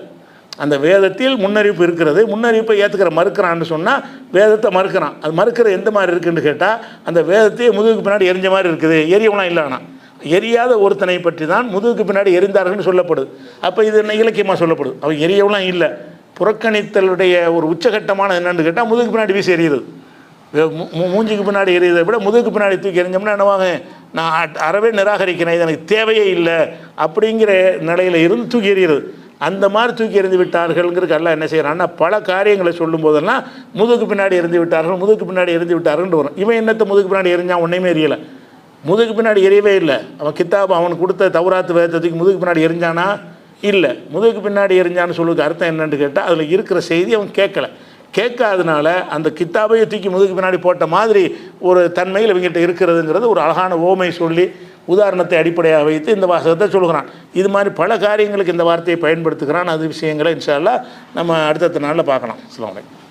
அந்த வேதத்தில் முன்னறிவிப்பு இருக்கிறது, முன்னறிவிப்பை மறுக்கிறான்னு சொன்னால் வேதத்தை மறுக்கிறான். அது மறுக்கிற எந்த மாதிரி இருக்குன்னு கேட்டால் அந்த வேதத்தையே முதுகுக்கு பின்னாடி எரிஞ்ச மாதிரி இருக்குது, எரியவெல்லாம் இல்லை. ஆனால் எரியாத ஒருத்தனை பற்றி தான் முதுகுக்கு பின்னாடி எரிந்தார்கள்னு சொல்லப்படுது. அப்போ இது என்ன இலக்கியமாக சொல்லப்படுது. அவன் எரியவெல்லாம் இல்லை. புறக்கணித்தலுடைய ஒரு உச்சகட்டமான என்னென்னு கேட்டால் முதுகுக்கு பின்னாடி வீசி எரியுது. மூஞ்சிக்கு பின்னாடி எரியுதை விட முதுகுக்கு பின்னாடி தூக்கி எறிஞ்சோம்னா என்னவாங்க, நான் அறவே நிராகரிக்கிறேன், இது எனக்கு தேவையே இல்லை அப்படிங்கிற நிலையில் இருந்து தூக்கி எறிகிறது. அந்த மாதிரி தூக்கி எறிந்து விட்டார்கள்ங்கிறதுக்கு எல்லாம் என்ன செய்கிறான்னா பல காரியங்களை சொல்லும் போதெல்லாம் முதுகுக்கு பின்னாடி எறிந்து விட்டார்கள், முதுகுக்கு பின்னாடி எறிந்து விட்டார்கள்னு வரும். இவன் என்னத்தை முதுகுக்கு பின்னாடி எரிஞ்சான், ஒன்றையுமே எரியலை. முதுகுக்கு பின்னாடி எரியவே இல்லை. அவன் கித்தாப் அவனுக்கு கொடுத்த தௌராத்து வேதத்துக்கு முதுகுக்கு பின்னாடி எரிஞ்சானா இல்லை. முதுகுக்கு பின்னாடி எரிஞ்சான்னு சொல்லுறதுக்கு அர்த்தம் என்னன்னு கேட்டால் அதில் இருக்கிற செய்தி அவன் கேட்காதனால அந்த கித்தாபையை தூக்கி முதுகுக்கு பின்னாடி போட்ட மாதிரி ஒரு தன்மையில் இவங்ககிட்ட இருக்கிறதுங்கிறது ஒரு அழகான ஓமை சொல்லி உதாரணத்தை அடிப்படையாக வைத்து இந்த வாசகத்தை சொல்கிறான். இது மாதிரி பல காரியங்களுக்கு இந்த வார்த்தையை பயன்படுத்துகிறான். அது விஷயங்களை இன்ஷா அல்லாஹ் நம்ம அடுத்தடுத்த நாளில் பார்க்கலாம். அஸ்ஸலாமு அலைக்கும்.